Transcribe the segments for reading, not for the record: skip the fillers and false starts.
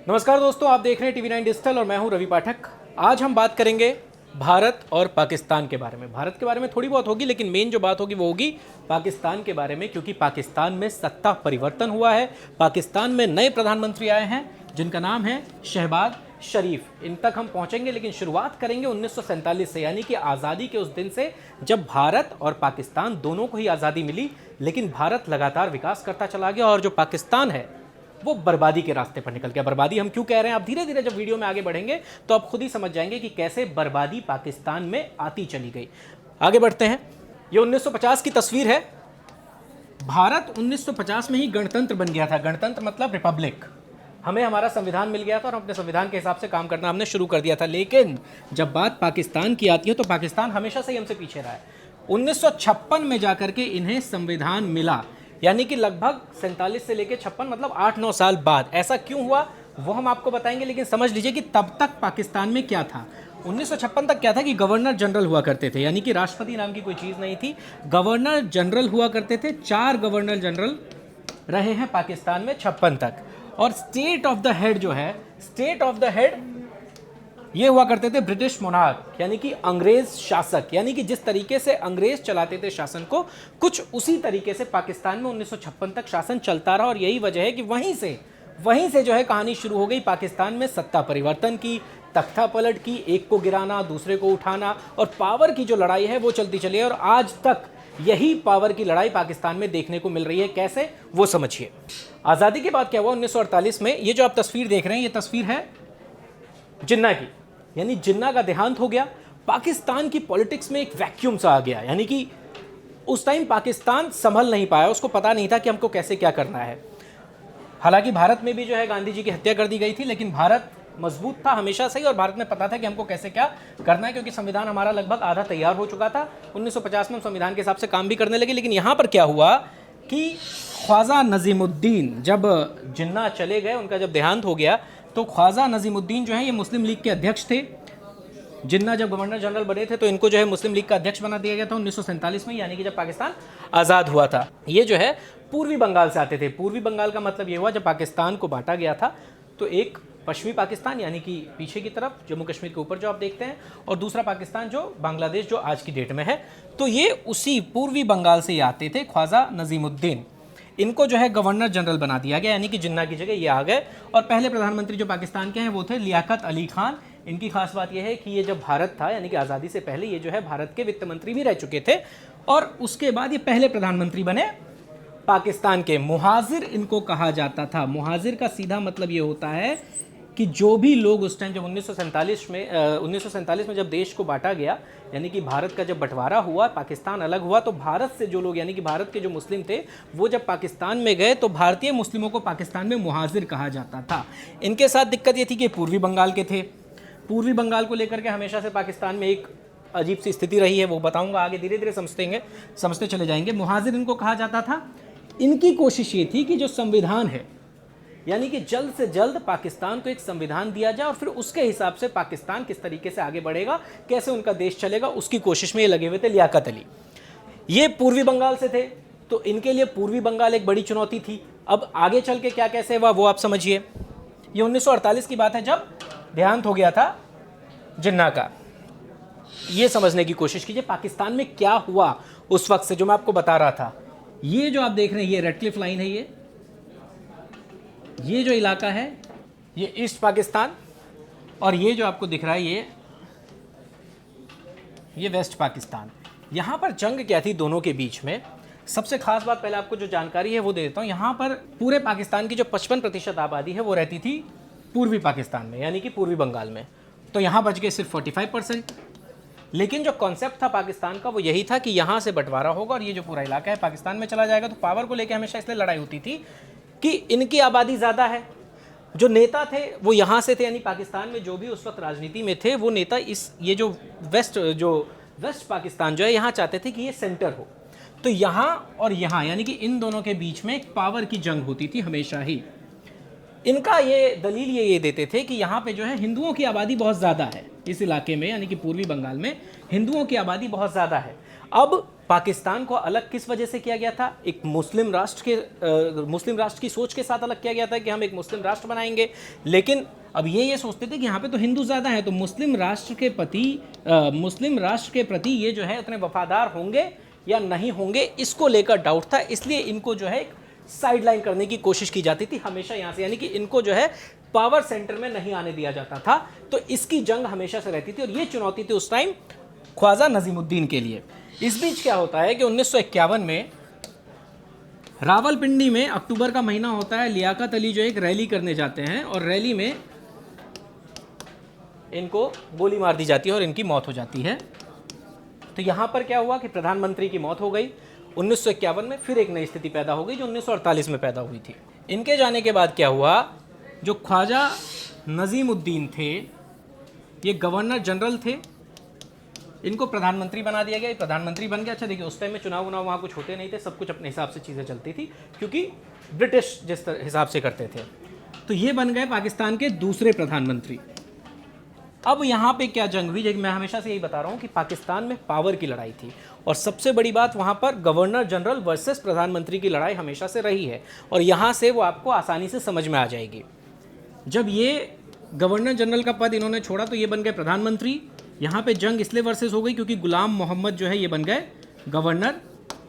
नमस्कार दोस्तों, आप देख रहे हैं टीवी 9 डिजिटल और मैं हूं रवि पाठक। आज हम बात करेंगे भारत और पाकिस्तान के बारे में। भारत के बारे में थोड़ी बहुत होगी, लेकिन मेन जो बात होगी वो होगी पाकिस्तान के बारे में, क्योंकि पाकिस्तान में सत्ता परिवर्तन हुआ है। पाकिस्तान में नए प्रधानमंत्री आए हैं जिनका नाम है शहबाज शरीफ। इन तक हम पहुंचेंगे, लेकिन शुरुआत करेंगे 1947 से, यानी कि आज़ादी के उस दिन से जब भारत और पाकिस्तान दोनों को ही आज़ादी मिली। लेकिन भारत लगातार विकास करता चला गया और जो पाकिस्तान है वो बर्बादी के रास्ते पर निकल गया। बर्बादी हम क्यों कह रहे हैं, आप धीरे धीरे जब वीडियो में आगे बढ़ेंगे तो आप खुद ही समझ जाएंगे कि कैसे बर्बादी पाकिस्तान में आती चली गई। आगे बढ़ते हैं। ये 1950 की तस्वीर है। भारत 1950 में ही गणतंत्र बन गया था। गणतंत्र मतलब रिपब्लिक। हमें हमारा संविधान मिल गया था और अपने संविधान के हिसाब से काम करना हमने शुरू कर दिया था। लेकिन जब बात पाकिस्तान की आती है तो पाकिस्तान हमेशा से ही हमसे पीछे रहा है। 1956 में जाकर के इन्हें संविधान मिला, यानी कि लगभग 47 से लेकर 56 मतलब 8-9 साल बाद। ऐसा क्यों हुआ वो हम आपको बताएंगे, लेकिन समझ लीजिए कि तब तक पाकिस्तान में क्या था। 1956 तक क्या था कि गवर्नर जनरल हुआ करते थे, यानी कि राष्ट्रपति नाम की कोई चीज़ नहीं थी। गवर्नर जनरल हुआ करते थे। 4 गवर्नर जनरल रहे हैं पाकिस्तान में 56 तक। और स्टेट ऑफ द हेड जो है, स्टेट ऑफ द हेड ये हुआ करते थे ब्रिटिश मोनार्क, यानी कि अंग्रेज शासक। यानी कि जिस तरीके से अंग्रेज चलाते थे शासन को, कुछ उसी तरीके से पाकिस्तान में 1956 तक शासन चलता रहा। और यही वजह है कि वहीं से जो है कहानी शुरू हो गई पाकिस्तान में सत्ता परिवर्तन की, तख्ता पलट की, एक को गिराना दूसरे को उठाना, और पावर की जो लड़ाई है वो चलती चली है। और आज तक यही पावर की लड़ाई पाकिस्तान में देखने को मिल रही है। कैसे, वो समझिए। आज़ादी के बाद क्या हुआ 1948 में, ये जो आप तस्वीर देख रहे हैं ये तस्वीर है जिन्ना की, यानी जिन्ना का देहांत हो गया। पाकिस्तान की पॉलिटिक्स में एक वैक्यूम सा आ गया, यानी कि उस टाइम पाकिस्तान संभल नहीं पाया, उसको पता नहीं था कि हमको कैसे क्या करना है। हालांकि भारत में भी जो है गांधी जी की हत्या कर दी गई थी, लेकिन भारत मजबूत था हमेशा से ही और भारत में पता था कि हमको कैसे क्या करना है, क्योंकि संविधान हमारा लगभग आधा तैयार हो चुका था। 1950 में हम संविधान के हिसाब से काम भी करने लगे। लेकिन यहाँ पर क्या हुआ कि ख्वाजा नजीमुद्दीन जब जिन्ना चले गए, उनका जब देहांत हो गया, तो ख्वाजा नजीमुद्दीन जो है ये मुस्लिम लीग के अध्यक्ष थे। जिन्ना जब गवर्नर जनरल बने थे तो इनको जो है मुस्लिम लीग का अध्यक्ष बना दिया गया था 1947 में, यानी कि जब पाकिस्तान आज़ाद हुआ था। ये जो है पूर्वी बंगाल से आते थे। पूर्वी बंगाल का मतलब ये हुआ जब पाकिस्तान को बांटा गया था तो एक पश्चिमी पाकिस्तान, यानी कि पीछे की तरफ जम्मू कश्मीर के ऊपर जो आप देखते हैं, और दूसरा पाकिस्तान जो बांग्लादेश जो आज की डेट में है, तो ये उसी पूर्वी बंगाल से ही आते थे ख्वाजा नजीमुद्दीन। इनको जो है गवर्नर जनरल बना दिया गया, यानी कि जिन्ना की जगह ये आ गए। और पहले प्रधानमंत्री जो पाकिस्तान के हैं वो थे लियाकत अली खान। इनकी खास बात यह है कि ये जब भारत था, यानी कि आज़ादी से पहले, ये जो है भारत के वित्त मंत्री भी रह चुके थे। और उसके बाद ये पहले प्रधानमंत्री बने पाकिस्तान के। मुहाजिर इनको कहा जाता था। मुहाजिर का सीधा मतलब ये होता है कि जो भी लोग उस टाइम जब 1947 में जब देश को बांटा गया, यानी कि भारत का जब बंटवारा हुआ, पाकिस्तान अलग हुआ, तो भारत से जो लोग, यानी कि भारत के जो मुस्लिम थे, वो जब पाकिस्तान में गए तो भारतीय मुस्लिमों को पाकिस्तान में मुहाजिर कहा जाता था। इनके साथ दिक्कत ये थी कि पूर्वी बंगाल के थे। पूर्वी बंगाल को लेकर के हमेशा से पाकिस्तान में एक अजीब सी स्थिति रही है, वो बताऊंगा आगे, धीरे धीरे समझते चले जाएंगे। मुहाजिर इनको कहा जाता था। इनकी कोशिश ये थी कि जो संविधान है, यानी कि जल्द से जल्द पाकिस्तान को एक संविधान दिया जाए और फिर उसके हिसाब से पाकिस्तान किस तरीके से आगे बढ़ेगा, कैसे उनका देश चलेगा, उसकी कोशिश में ये लगे हुए थे लियाकत अली। ये पूर्वी बंगाल से थे, तो इनके लिए पूर्वी बंगाल एक बड़ी चुनौती थी। अब आगे चल के क्या कैसे हुआ वो आप समझिए। ये 1948 की बात है जब देहांत हो गया था जिन्ना का। ये समझने की कोशिश कीजिए पाकिस्तान में क्या हुआ उस वक्त से, जो मैं आपको बता रहा था। ये जो आप देख रहे हैं ये रेड क्लिफ लाइन है, ये जो इलाका है ये ईस्ट पाकिस्तान, और ये जो आपको दिख रहा है ये वेस्ट पाकिस्तान। यहाँ पर जंग क्या थी दोनों के बीच में, सबसे खास बात पहले आपको जो जानकारी है वो दे देता हूँ। यहाँ पर पूरे पाकिस्तान की जो 55% आबादी है वो रहती थी पूर्वी पाकिस्तान में, यानी कि पूर्वी बंगाल में। तो यहाँ बच गए सिर्फ 45%। लेकिन जो कॉन्सेप्ट था पाकिस्तान का वो यही था कि यहाँ से बंटवारा होगा और ये जो पूरा इलाका है पाकिस्तान में चला जाएगा। तो पावर को लेकर हमेशा इसलिए लड़ाई होती थी कि इनकी आबादी ज़्यादा है। जो नेता थे वो यहाँ से थे, यानी पाकिस्तान में जो भी उस वक्त राजनीति में थे वो नेता ये जो वेस्ट पाकिस्तान जो है यहाँ चाहते थे कि ये सेंटर हो। तो यहाँ और यहाँ, यानी कि इन दोनों के बीच में एक पावर की जंग होती थी हमेशा ही। इनका ये दलील ये देते थे कि यहाँ पे जो है हिंदुओं की आबादी बहुत ज़्यादा है इस इलाके में, यानी कि पूर्वी बंगाल में हिंदुओं की आबादी बहुत ज़्यादा है। अब पाकिस्तान को अलग किस वजह से किया गया था? एक मुस्लिम राष्ट्र की सोच के साथ अलग किया गया था कि हम एक मुस्लिम राष्ट्र बनाएंगे। लेकिन अब ये सोचते थे कि यहाँ पे तो हिंदू ज़्यादा है, तो मुस्लिम राष्ट्र के प्रति ये जो है उतने वफादार होंगे या नहीं होंगे, इसको लेकर डाउट था। इसलिए इनको जो है एक साइडलाइन करने की कोशिश की जाती थी हमेशा यहाँ से, यानी कि इनको जो है पावर सेंटर में नहीं आने दिया जाता था। तो इसकी जंग हमेशा से रहती थी और ये चुनौती थी उस टाइम ख्वाजा नजीमुद्दीन के लिए। इस बीच क्या होता है कि 1951 में रावलपिंडी में अक्टूबर का महीना होता है, लियाकत अली जो एक रैली करने जाते हैं और रैली में इनको गोली मार दी जाती है और इनकी मौत हो जाती है। तो यहाँ पर क्या हुआ कि प्रधानमंत्री की मौत हो गई। 1951 में फिर एक नई स्थिति पैदा हो गई जो 1948 में पैदा हुई थी। इनके जाने के बाद क्या हुआ, जो ख्वाजा नजीमुद्दीन थे ये गवर्नर जनरल थे, इनको प्रधानमंत्री बना दिया गया। प्रधानमंत्री बन गया। अच्छा देखिए, उस टाइम में चुनाव वहाँ कुछ होते नहीं थे, सब कुछ अपने हिसाब से चीज़ें चलती थी क्योंकि ब्रिटिश जिस हिसाब से करते थे। तो ये बन गए पाकिस्तान के दूसरे प्रधानमंत्री। अब यहाँ पे क्या जंग हुई, मैं हमेशा से यही बता रहा हूँ कि पाकिस्तान में पावर की लड़ाई थी और सबसे बड़ी बात वहाँ पर गवर्नर जनरल वर्सेस प्रधानमंत्री की लड़ाई हमेशा से रही है और यहाँ से वो आपको आसानी से समझ में आ जाएगी। जब ये गवर्नर जनरल का पद इन्होंने छोड़ा तो ये बन गए प्रधानमंत्री। यहाँ पे जंग इसलिए वर्सेस हो गई क्योंकि गुलाम मोहम्मद जो है ये बन गए गवर्नर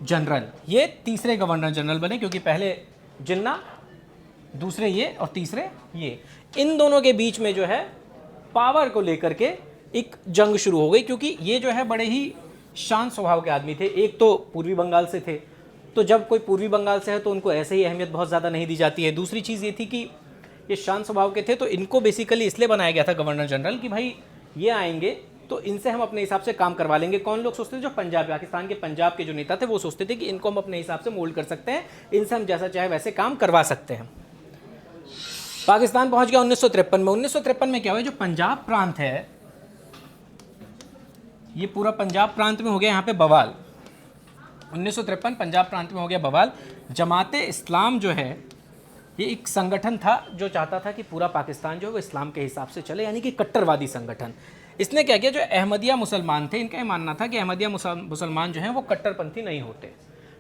जनरल। ये तीसरे गवर्नर जनरल बने क्योंकि पहले जिन्ना, दूसरे ये और तीसरे ये। इन दोनों के बीच में जो है पावर को लेकर के एक जंग शुरू हो गई क्योंकि ये जो है बड़े ही शांत स्वभाव के आदमी थे। एक तो पूर्वी बंगाल से थे, तो जब कोई पूर्वी बंगाल से है तो उनको ऐसे ही अहमियत बहुत ज़्यादा नहीं दी जाती है। दूसरी चीज़ ये थी कि ये शांत स्वभाव के थे, तो इनको बेसिकली इसलिए बनाया गया था गवर्नर जनरल कि भाई ये आएंगे तो इनसे हम अपने हिसाब से काम करवा लेंगे। कौन लोग सोचते थे? जो पाकिस्तान के पंजाब के जो नेता थे वो सोचते थे कि इनको हम अपने हिसाब से मोल्ड कर सकते हैं, इनसे हम जैसा चाहे वैसे काम करवा सकते हैं। पाकिस्तान पहुंच गया 1953 में। 1953 में क्या हुआ, जो पंजाब प्रांत है ये पूरा पंजाब प्रांत में हो गया यहाँ पे बवाल। 1953 पंजाब प्रांत में हो गया बवाल। जमाते इस्लाम जो है ये एक संगठन था जो चाहता था कि पूरा पाकिस्तान जो है वो इस्लाम के हिसाब से चले, यानी कि कट्टरवादी संगठन। इसने क्या किया, जो अहमदिया मुसलमान थे इनका ये मानना था कि अहमदिया मुसलमान जो हैं वो कट्टरपंथी नहीं होते।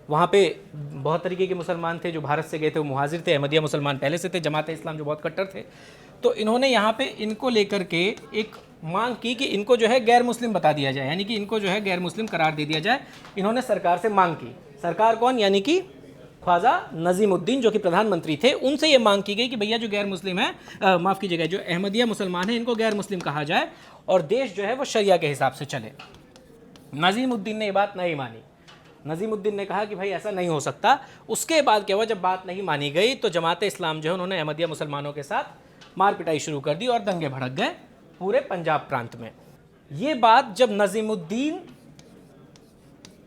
वहाँ पे बहुत तरीके के मुसलमान थे जो भारत से गए थे, वो मुहाजिर थे। अहमदिया मुसलमान पहले से थे, जमाते इस्लाम जो बहुत कट्टर थे। तो इन्होंने यहाँ पे इनको लेकर के एक मांग की कि इनको जो है गैर मुस्लिम बता दिया जाए, यानी कि इनको जो है गैर मुस्लिम करार दे दिया जाए। इन्होंने सरकार से मांग की। सरकार कौन? यानी कि ख्वाजा नजीमुद्दीन जो कि प्रधानमंत्री थे, उनसे ये मांग की गई कि भैया जो गैर मुस्लिम है, माफ़ कीजिएगा, जो अहमदिया मुसलमान है इनको गैर मुस्लिम कहा जाए और देश जो है वो शरिया के हिसाब से चले। नजीमुद्दीन ने ये बात नहीं मानी। नजीमुद्दीन ने कहा कि भाई ऐसा नहीं हो सकता। उसके बाद क्या हुआ, जब बात नहीं मानी गई तो जमाते इस्लाम जो है उन्होंने अहमदिया मुसलमानों के साथ मार पिटाई शुरू कर दी और दंगे भड़क गए पूरे पंजाब प्रांत में। ये बात जब नजीमुद्दीन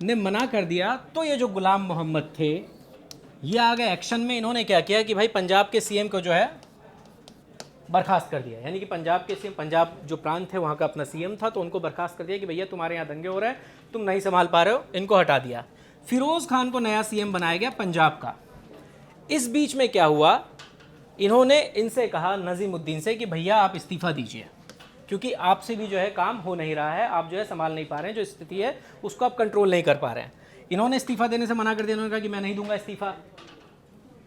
ने मना कर दिया तो ये जो गुलाम मोहम्मद थे ये आ गए एक्शन में। इन्होंने क्या किया कि भाई पंजाब के सीएम को जो है बर्खास्त कर दिया, यानी कि पंजाब के सीएम, पंजाब जो प्रांत है वहाँ का अपना सीएम था तो उनको बर्खास्त कर दिया कि भैया तुम्हारे यहाँ दंगे हो रहे हैं, तुम नहीं संभाल पा रहे हो, इनको हटा दिया। फिरोज़ खान को नया सीएम बनाया गया पंजाब का। इस बीच में क्या हुआ, इन्होंने इनसे कहा नजीमुद्दीन से कि भैया आप इस्तीफ़ा दीजिए क्योंकि आपसे भी जो है काम हो नहीं रहा है, आप जो है संभाल नहीं पा रहे हैं, जो स्थिति है उसको आप कंट्रोल नहीं कर पा रहे हैं। इन्होंने इस्तीफ़ा देने से मना कर दिया। इन्होंने कहा कि मैं नहीं दूंगा इस्तीफ़ा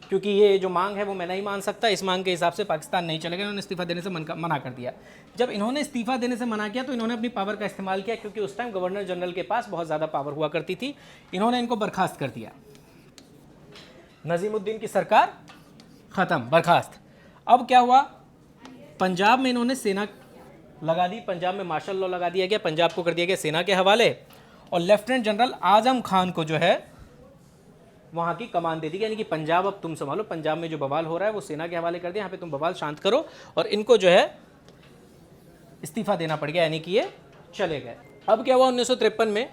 क्योंकि ये जो मांग है वो मैं नहीं मान सकता, इस मांग के हिसाब से पाकिस्तान नहीं चलेगा। इन्होंने इस्तीफ़ा देने से मना कर दिया। जब इन्होंने इस्तीफ़ा देने से मना किया तो इन्होंने अपनी पावर का इस्तेमाल किया क्योंकि उस टाइम गवर्नर जनरल के पास बहुत ज़्यादा पावर हुआ करती थी। इन्होंने इनको बर्खास्त कर दिया। नजीमुद्दीन की सरकार ख़त्म, बर्खास्त। अब क्या हुआ, पंजाब में इन्होंने सेना लगा दी, पंजाब में मार्शल लॉ लगा दिया गया, पंजाब को कर दिया गया सेना के हवाले और लेफ्टिनेंट जनरल आजम खान को जो है वहाँ की कमान दे दी, यानी कि पंजाब अब तुम संभालो, पंजाब में जो बवाल हो रहा है वो सेना के हवाले कर दिया, यहाँ पे तुम बवाल शांत करो। और इनको जो है इस्तीफ़ा देना पड़ गया, यानी कि ये चले गए। अब क्या हुआ, 1953 में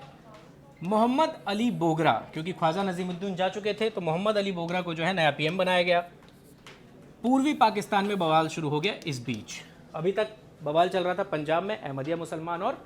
मोहम्मद अली बोगरा, क्योंकि ख्वाजा नजीमुद्दीन जा चुके थे तो मोहम्मद अली बोगरा को जो है नया पीएम बनाया गया। पूर्वी पाकिस्तान में बवाल शुरू हो गया। इस बीच अभी तक बवाल चल रहा था पंजाब में, अहमदिया मुसलमान और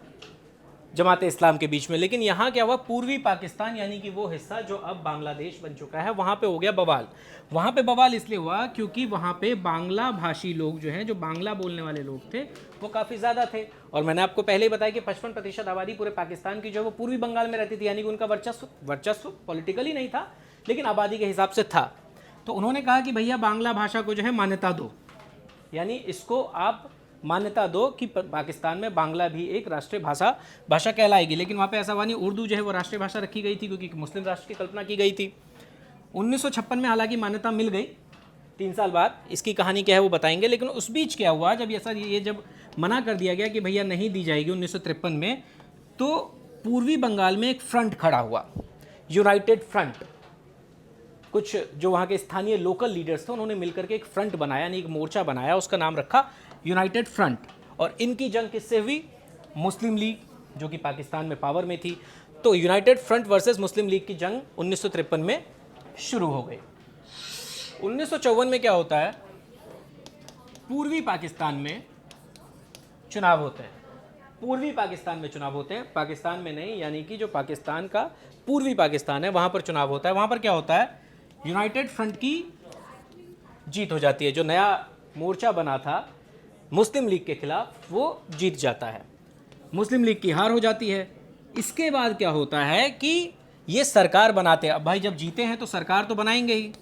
जमात इस्लाम के बीच में। लेकिन यहाँ क्या हुआ, पूर्वी पाकिस्तान यानी कि वो हिस्सा जो अब बांग्लादेश बन चुका है, वहाँ पे हो गया बवाल। वहाँ पे बवाल इसलिए हुआ क्योंकि वहाँ पे बांग्ला भाषी लोग जो हैं, जो बांग्ला बोलने वाले लोग थे, वो काफ़ी ज़्यादा थे। और मैंने आपको पहले ही बताया कि 55% आबादी पूरे पाकिस्तान की जो है वो पूर्वी बंगाल में रहती थी, यानी कि उनका वर्चस्व पॉलिटिकली नहीं था लेकिन आबादी के हिसाब से था। तो उन्होंने कहा कि भैया बांग्ला भाषा को जो है मान्यता दो, यानी इसको आप मान्यता दो कि पाकिस्तान में बांग्ला भी एक राष्ट्रीय भाषा कहलाएगी। लेकिन वहाँ पे ऐसा हुआ नहीं, उर्दू जो है वो राष्ट्रीय भाषा रखी गई थी क्योंकि मुस्लिम राष्ट्र की कल्पना की गई थी। 1956 में हालांकि मान्यता मिल गई, 3 साल बाद। इसकी कहानी क्या है वो बताएंगे। लेकिन उस बीच क्या हुआ, जब ये जब मना कर दिया गया कि भैया नहीं दी जाएगी 1953 में, तो पूर्वी बंगाल में एक फ्रंट खड़ा हुआ, यूनाइटेड फ्रंट। कुछ जो वहाँ के स्थानीय लोकल लीडर्स थे उन्होंने मिलकर के एक फ्रंट बनाया, यानी एक मोर्चा बनाया, उसका नाम रखा यूनाइटेड फ्रंट। और इनकी जंग किससे हुई, मुस्लिम लीग जो कि पाकिस्तान में पावर में थी। तो यूनाइटेड फ्रंट वर्सेस मुस्लिम लीग की जंग 1953 में शुरू हो गई। 1954 में क्या होता है, पूर्वी पाकिस्तान में चुनाव होते हैं। पूर्वी पाकिस्तान में चुनाव होते हैं, पाकिस्तान में नहीं, यानी कि जो पाकिस्तान का पूर्वी पाकिस्तान है वहाँ पर चुनाव होता है। वहाँ पर क्या होता है, यूनाइटेड फ्रंट की जीत हो जाती है। जो नया मोर्चा बना था मुस्लिम लीग के खिलाफ वो जीत जाता है, मुस्लिम लीग की हार हो जाती है। इसके बाद क्या होता है कि ये सरकार बनाते हैं। अब भाई जब जीते हैं तो सरकार तो बनाएंगे ही,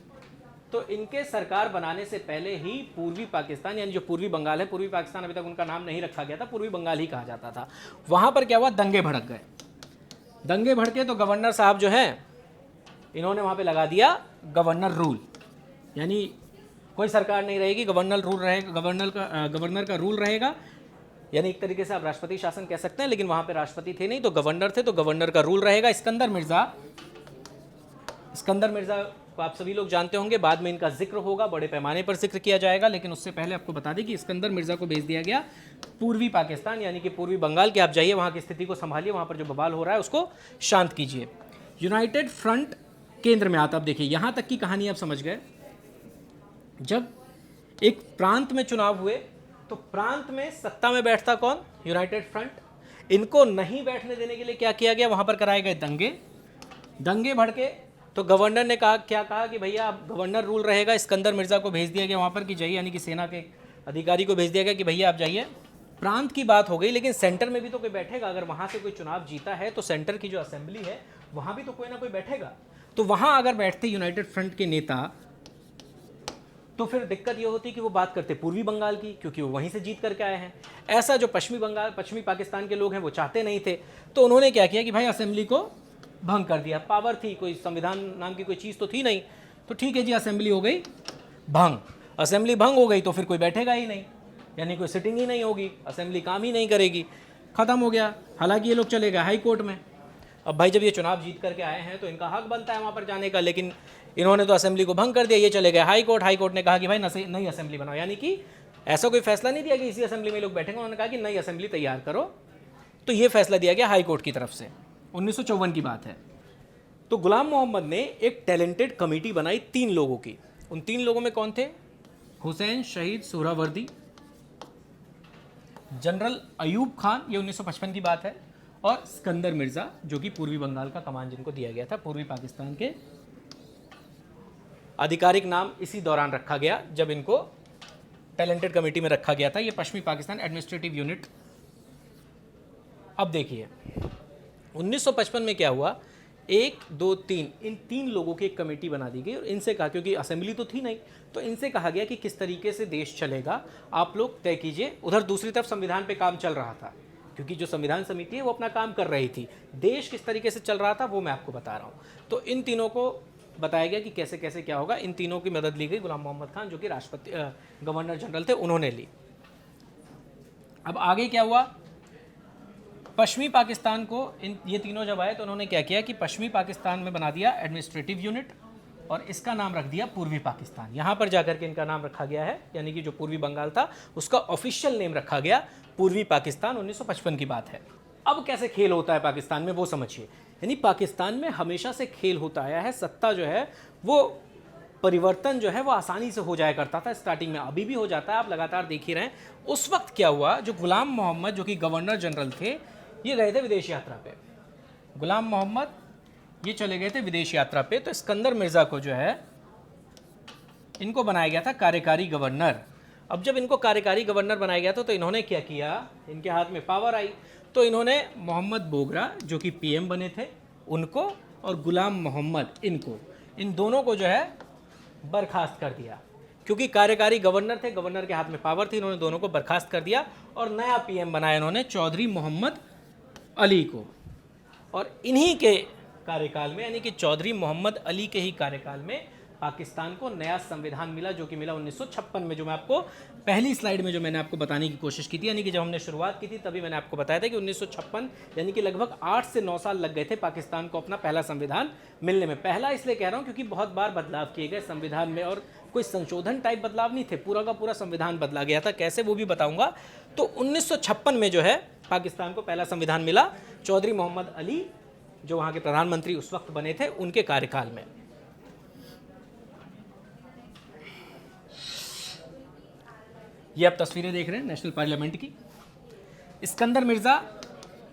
तो इनके सरकार बनाने से पहले ही पूर्वी पाकिस्तान यानी जो पूर्वी बंगाल है, पूर्वी पाकिस्तान अभी तक उनका नाम नहीं रखा गया था, पूर्वी बंगाल ही कहा जाता था। वहाँ पर क्या हुआ, दंगे भड़क गए। दंगे भड़के तो गवर्नर साहब जो हैं इन्होंने वहाँ पे लगा दिया गवर्नर रूल, यानी कोई सरकार नहीं रहेगी, गवर्नर रूल रहेगा, गवर्नर का रूल रहेगा। यानी एक तरीके से आप राष्ट्रपति शासन कह सकते हैं, लेकिन वहाँ पे राष्ट्रपति थे नहीं तो गवर्नर थे, तो गवर्नर का रूल रहेगा। सिकंदर मिर्ज़ा को आप सभी लोग जानते होंगे, बाद में इनका जिक्र होगा, बड़े पैमाने पर जिक्र किया जाएगा। लेकिन उससे पहले आपको बता दें कि सिकंदर मिर्ज़ा को भेज दिया गया पूर्वी पाकिस्तान यानी कि पूर्वी बंगाल के। आप जाइए वहाँ की स्थिति को संभालिए, वहाँ पर जो बवाल हो रहा है उसको शांत कीजिए। यूनाइटेड फ्रंट केंद्र में आता। अब देखिए यहाँ तक की कहानी आप समझ गए। जब एक प्रांत में चुनाव हुए तो प्रांत में सत्ता में बैठता कौन, यूनाइटेड फ्रंट। इनको नहीं बैठने देने के लिए क्या किया गया, वहाँ पर कराए गए दंगे भड़के। तो गवर्नर ने क्या कहा कि भैया अब गवर्नर रूल रहेगा। सिकंदर मिर्ज़ा को भेज दिया गया वहाँ पर कि जाइए, यानी कि सेना के अधिकारी को भेज दिया गया कि भैया आप जाइए। प्रांत की बात हो गई, लेकिन सेंटर में भी तो कोई बैठेगा। अगर वहाँ से कोई चुनाव जीता है तो सेंटर की जो असेंबली है वहाँ भी तो कोई ना कोई बैठेगा। तो वहाँ अगर बैठते यूनाइटेड फ्रंट के नेता तो फिर दिक्कत ये होती कि वो बात करते पूर्वी बंगाल की, क्योंकि वो वहीं से जीत करके आए हैं। ऐसा जो पश्चिमी पाकिस्तान के लोग हैं वो चाहते नहीं थे। तो उन्होंने क्या किया कि भाई असेंबली को भंग कर दिया। पावर थी, कोई संविधान नाम की कोई चीज़ तो थी नहीं, तो ठीक है जी, असेंबली हो गई भंग। असेंबली भंग हो गई तो फिर कोई बैठेगा ही नहीं, यानी कोई सिटिंग ही नहीं होगी, असेंबली काम ही नहीं करेगी, ख़त्म हो गया। हालांकि ये लोग चले गए हाई कोर्ट में। अब भाई जब ये चुनाव जीत करके आए हैं तो इनका हक बनता है वहाँ पर जाने का, लेकिन इन्होंने तो असेंबली को भंग कर दिया। ये चले गए हाई कोर्ट। हाई कोर्ट ने कहा कि भाई नई असेंबली बनाओ, यानी कि ऐसा कोई फैसला नहीं दिया कि इसी असेंबली में लोग बैठेंगे। उन्होंने कहा कि नई असेंबली तैयार करो। तो ये फैसला दिया गया हाई कोर्ट की तरफ से। 1954 की बात है। तो गुलाम मोहम्मद ने एक टैलेंटेड कमेटी बनाई 3 लोगों की। उन 3 लोगों में कौन थे, हुसैन शहीद सोहरावर्दी, जनरल अयूब खान, ये 1955 की बात है, और सिकंदर मिर्ज़ा जो कि पूर्वी बंगाल का कमान जिनको दिया गया था। पूर्वी पाकिस्तान के आधिकारिक नाम इसी दौरान रखा गया जब इनको टैलेंटेड कमेटी में रखा गया था। ये पश्चिमी पाकिस्तान एडमिनिस्ट्रेटिव यूनिट। अब देखिए 1955 में क्या हुआ, 1, 2, 3 इन 3 लोगों की एक कमेटी बना दी गई और इनसे कहा, क्योंकि असेंबली तो थी नहीं, तो इनसे कहा गया कि किस तरीके से देश चलेगा आप लोग तय कीजिए। उधर दूसरी तरफ संविधान पे काम चल रहा था, क्योंकि जो संविधान समिति है वो अपना काम कर रही थी। देश किस तरीके से चल रहा था वो मैं आपको बता रहा हूँ। तो इन तीनों को बताया गया कि कैसे कैसे क्या होगा। इन तीनों की मदद ली गई। गुलाम मोहम्मद खान जो कि गवर्नर जनरल थे उन्होंने ली। अब आगे क्या हुआ, पश्चिमी पाकिस्तान को ये तीनों जब आए तो उन्होंने क्या किया कि पश्चिमी पाकिस्तान में बना दिया एडमिनिस्ट्रेटिव यूनिट और इसका नाम रख दिया पूर्वी पाकिस्तान। यहाँ पर जाकर के इनका नाम रखा गया है, यानी कि जो पूर्वी बंगाल था उसका ऑफिशियल नेम रखा गया पूर्वी पाकिस्तान। 1955 की बात है। अब कैसे खेल होता है पाकिस्तान में वो समझिए। यानी पाकिस्तान में हमेशा से खेल होता आया है। सत्ता जो है वो परिवर्तन जो है वो आसानी से हो जाया करता था स्टार्टिंग में, अभी भी हो जाता है, आप लगातार देख ही रहे हैं। उस वक्त क्या हुआ, जो गुलाम मोहम्मद जो कि गवर्नर जनरल थे, ये गए थे विदेश यात्रा पे। गुलाम मोहम्मद ये चले गए थे विदेश यात्रा पे। तो सिकंदर मिर्ज़ा को जो है इनको बनाया गया था कार्यकारी गवर्नर। अब जब इनको कार्यकारी गवर्नर बनाया गया था तो इन्होंने क्या किया, इनके हाथ में पावर आई, तो इन्होंने मोहम्मद बोगरा जो कि पीएम बने थे उनको और गुलाम मोहम्मद इनको, इन दोनों को जो है बर्खास्त कर दिया। क्योंकि कार्यकारी गवर्नर थे, गवर्नर के हाथ में पावर थी, इन्होंने दोनों को बर्खास्त कर दिया और नया पीएम बनाया इन्होंने चौधरी मोहम्मद अली को। और इन्हीं के कार्यकाल में, यानी कि चौधरी मोहम्मद अली के ही कार्यकाल में पाकिस्तान को नया संविधान मिला, जो कि मिला 1956 में। जो मैं आपको पहली स्लाइड में जो मैंने आपको बताने की कोशिश की थी, यानी कि जब हमने शुरुआत की थी तभी मैंने आपको बताया था कि 1956 यानी कि लगभग 8 से 9 साल लग गए थे पाकिस्तान को अपना पहला संविधान मिलने में। पहला इसलिए कह रहा हूँ क्योंकि बहुत बार बदलाव किए गए संविधान में, और कोई संशोधन टाइप बदलाव नहीं थे, पूरा का पूरा संविधान बदला गया था। कैसे, वो भी बताऊंगा। तो 1956 में जो है पाकिस्तान को पहला संविधान मिला चौधरी मोहम्मद अली, जो वहाँ के प्रधानमंत्री उस वक्त बने थे, उनके कार्यकाल में। ये आप तस्वीरें देख रहे हैं नेशनल पार्लियामेंट की। सिकंदर मिर्ज़ा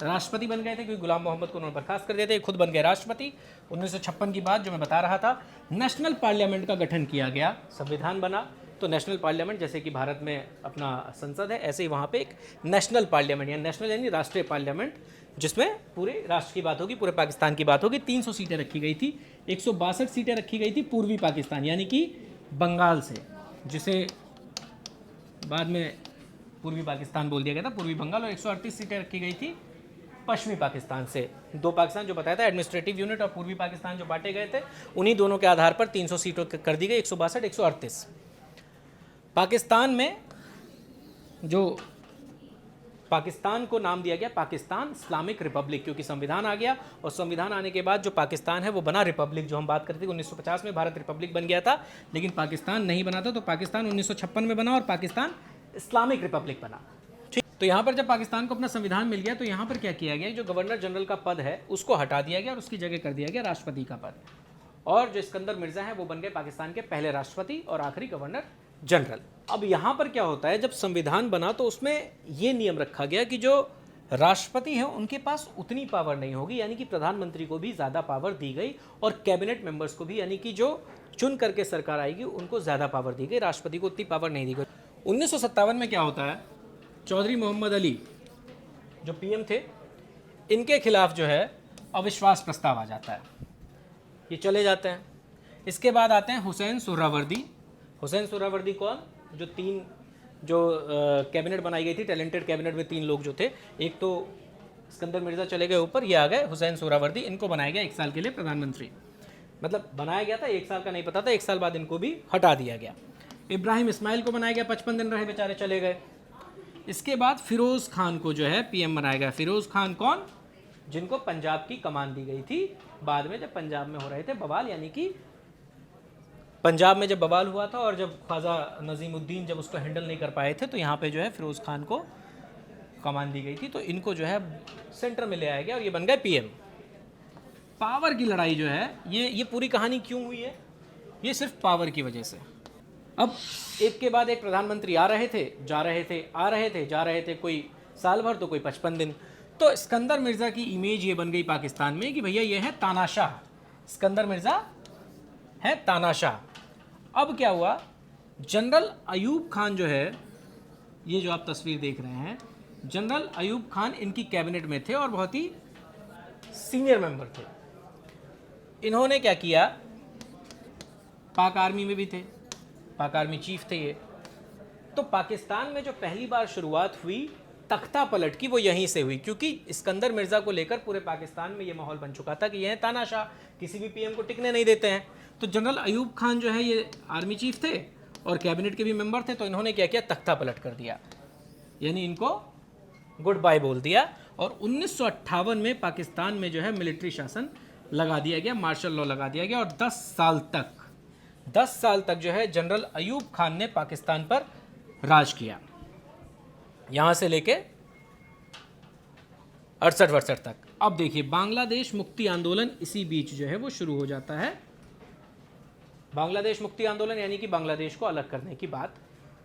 राष्ट्रपति बन गए थे क्योंकि गुलाम मोहम्मद को उन्होंने बर्खास्त कर दिया था, ये खुद बन गए राष्ट्रपति। 1956 की बात जो मैं बता रहा था, नेशनल पार्लियामेंट का गठन किया गया, संविधान बना। तो नेशनल पार्लियामेंट, जैसे कि भारत में अपना संसद है, ऐसे ही वहाँ पे एक नेशनल पार्लियामेंट, या नेशनल यानी राष्ट्रीय पार्लियामेंट, जिसमें पूरे राष्ट्र की बात होगी, पूरे पाकिस्तान की बात होगी। 300 सीटें रखी गई थी, 162 सीटें रखी गई थी पूर्वी पाकिस्तान यानी कि बंगाल से, जिसे बाद में पूर्वी पाकिस्तान बोल दिया गया था, पूर्वी बंगाल। और 138 सीटें रखी गई थी पश्चिमी पाकिस्तान से। दो पाकिस्तान जो बताया था, एडमिनिस्ट्रेटिव यूनिट और पूर्वी पाकिस्तान जो बांटे गए थे, उन्हीं दोनों के आधार पर 300 सीटों कर दी गई, 162, 138। पाकिस्तान में जो पाकिस्तान को नाम दिया गया पाकिस्तान इस्लामिक रिपब्लिक, क्योंकि संविधान आ गया, और संविधान आने के बाद जो पाकिस्तान है वो बना रिपब्लिक। जो हम बात करते थे 1950 में भारत रिपब्लिक बन गया था, लेकिन पाकिस्तान नहीं बना था, तो पाकिस्तान 1956 में बना और पाकिस्तान इस्लामिक रिपब्लिक बना। ठीक, तो यहाँ पर जब पाकिस्तान को अपना संविधान मिल गया तो यहाँ पर क्या किया गया, जो गवर्नर जनरल का पद है उसको हटा दिया गया और उसकी जगह कर दिया गया राष्ट्रपति का पद। और जो सिकंदर मिर्ज़ा है वो बन गए पाकिस्तान के पहले राष्ट्रपति और आखिरी गवर्नर जनरल। अब यहाँ पर क्या होता है, जब संविधान बना तो उसमें ये नियम रखा गया कि जो राष्ट्रपति हैं उनके पास उतनी पावर नहीं होगी, यानी कि प्रधानमंत्री को भी ज़्यादा पावर दी गई और कैबिनेट मेंबर्स को भी, यानी कि जो चुन करके सरकार आएगी उनको ज़्यादा पावर दी गई, राष्ट्रपति को उतनी पावर नहीं दी गई। 1957 में क्या होता है, चौधरी मोहम्मद अली जो पीएम थे, इनके खिलाफ जो है अविश्वास प्रस्ताव आ जाता है, ये चले जाते हैं। इसके बाद आते हैं हुसैन सोहरावर्दी। हुसैन सोहरावर्दी कौन, जो तीन जो कैबिनेट बनाई गई थी, टैलेंटेड कैबिनेट में 3 लोग जो थे, एक तो सिकंदर मिर्ज़ा चले गए ऊपर, ये आ गए हुसैन सोहरावर्दी, इनको बनाया गया 1 साल के लिए प्रधानमंत्री। मतलब बनाया गया था, 1 साल का नहीं पता था, 1 साल बाद इनको भी हटा दिया गया। इब्राहिम इस्माइल को बनाया गया, 55 दिन रहे बेचारे, चले गए। इसके बाद फिरोज़ खान को जो है पीएम बनाया गया। फिरोज़ खान कौन, जिनको पंजाब की कमान दी गई थी बाद में, जब पंजाब में हो रहे थे बवाल, यानी कि पंजाब में जब बवाल हुआ था और जब ख्वाजा नजीमुद्दीन जब उसको हैंडल नहीं कर पाए थे, तो यहाँ पे जो है फिरोज़ खान को कमान दी गई थी, तो इनको जो है सेंटर में ले आया गया और ये बन गए पीएम। पावर की लड़ाई जो है, ये पूरी कहानी क्यों हुई है, ये सिर्फ पावर की वजह से। अब एक के बाद एक प्रधानमंत्री आ रहे थे, जा रहे थे, आ रहे थे, जा रहे थे, कोई साल भर तो कोई 55 दिन। तो सिकंदर मिर्ज़ा की इमेज ये बन गई पाकिस्तान में कि भैया ये है तानाशाह, सिकंदर मिर्ज़ा है तानाशाह। अब क्या हुआ, जनरल अयूब खान जो है, ये जो आप तस्वीर देख रहे हैं, जनरल अयूब खान इनकी कैबिनेट में थे और बहुत ही सीनियर मेंबर थे। इन्होंने क्या किया, पाक आर्मी में भी थे, पाक आर्मी चीफ थे ये। तो पाकिस्तान में जो पहली बार शुरुआत हुई तख्ता पलट की, वो यहीं से हुई, क्योंकि सिकंदर मिर्ज़ा को लेकर पूरे पाकिस्तान में ये माहौल बन चुका था कि ये है तानाशाह, किसी भी पीएम को टिकने नहीं देते हैं। तो जनरल अयूब खान जो है ये आर्मी चीफ थे और कैबिनेट के भी मेंबर थे, तो इन्होंने क्या किया, तख्ता पलट कर दिया, यानी इनको गुड बाय बोल दिया। और 1958 में पाकिस्तान में जो है मिलिट्री शासन लगा दिया गया, मार्शल लॉ लगा दिया गया, और 10 साल तक जो है जनरल अयूब खान ने पाकिस्तान पर राज किया, यहाँ से लेके 68-68 तक। अब देखिए, बांग्लादेश मुक्ति आंदोलन इसी बीच जो है वो शुरू हो जाता है। बांग्लादेश मुक्ति आंदोलन यानी कि बांग्लादेश को अलग करने की बात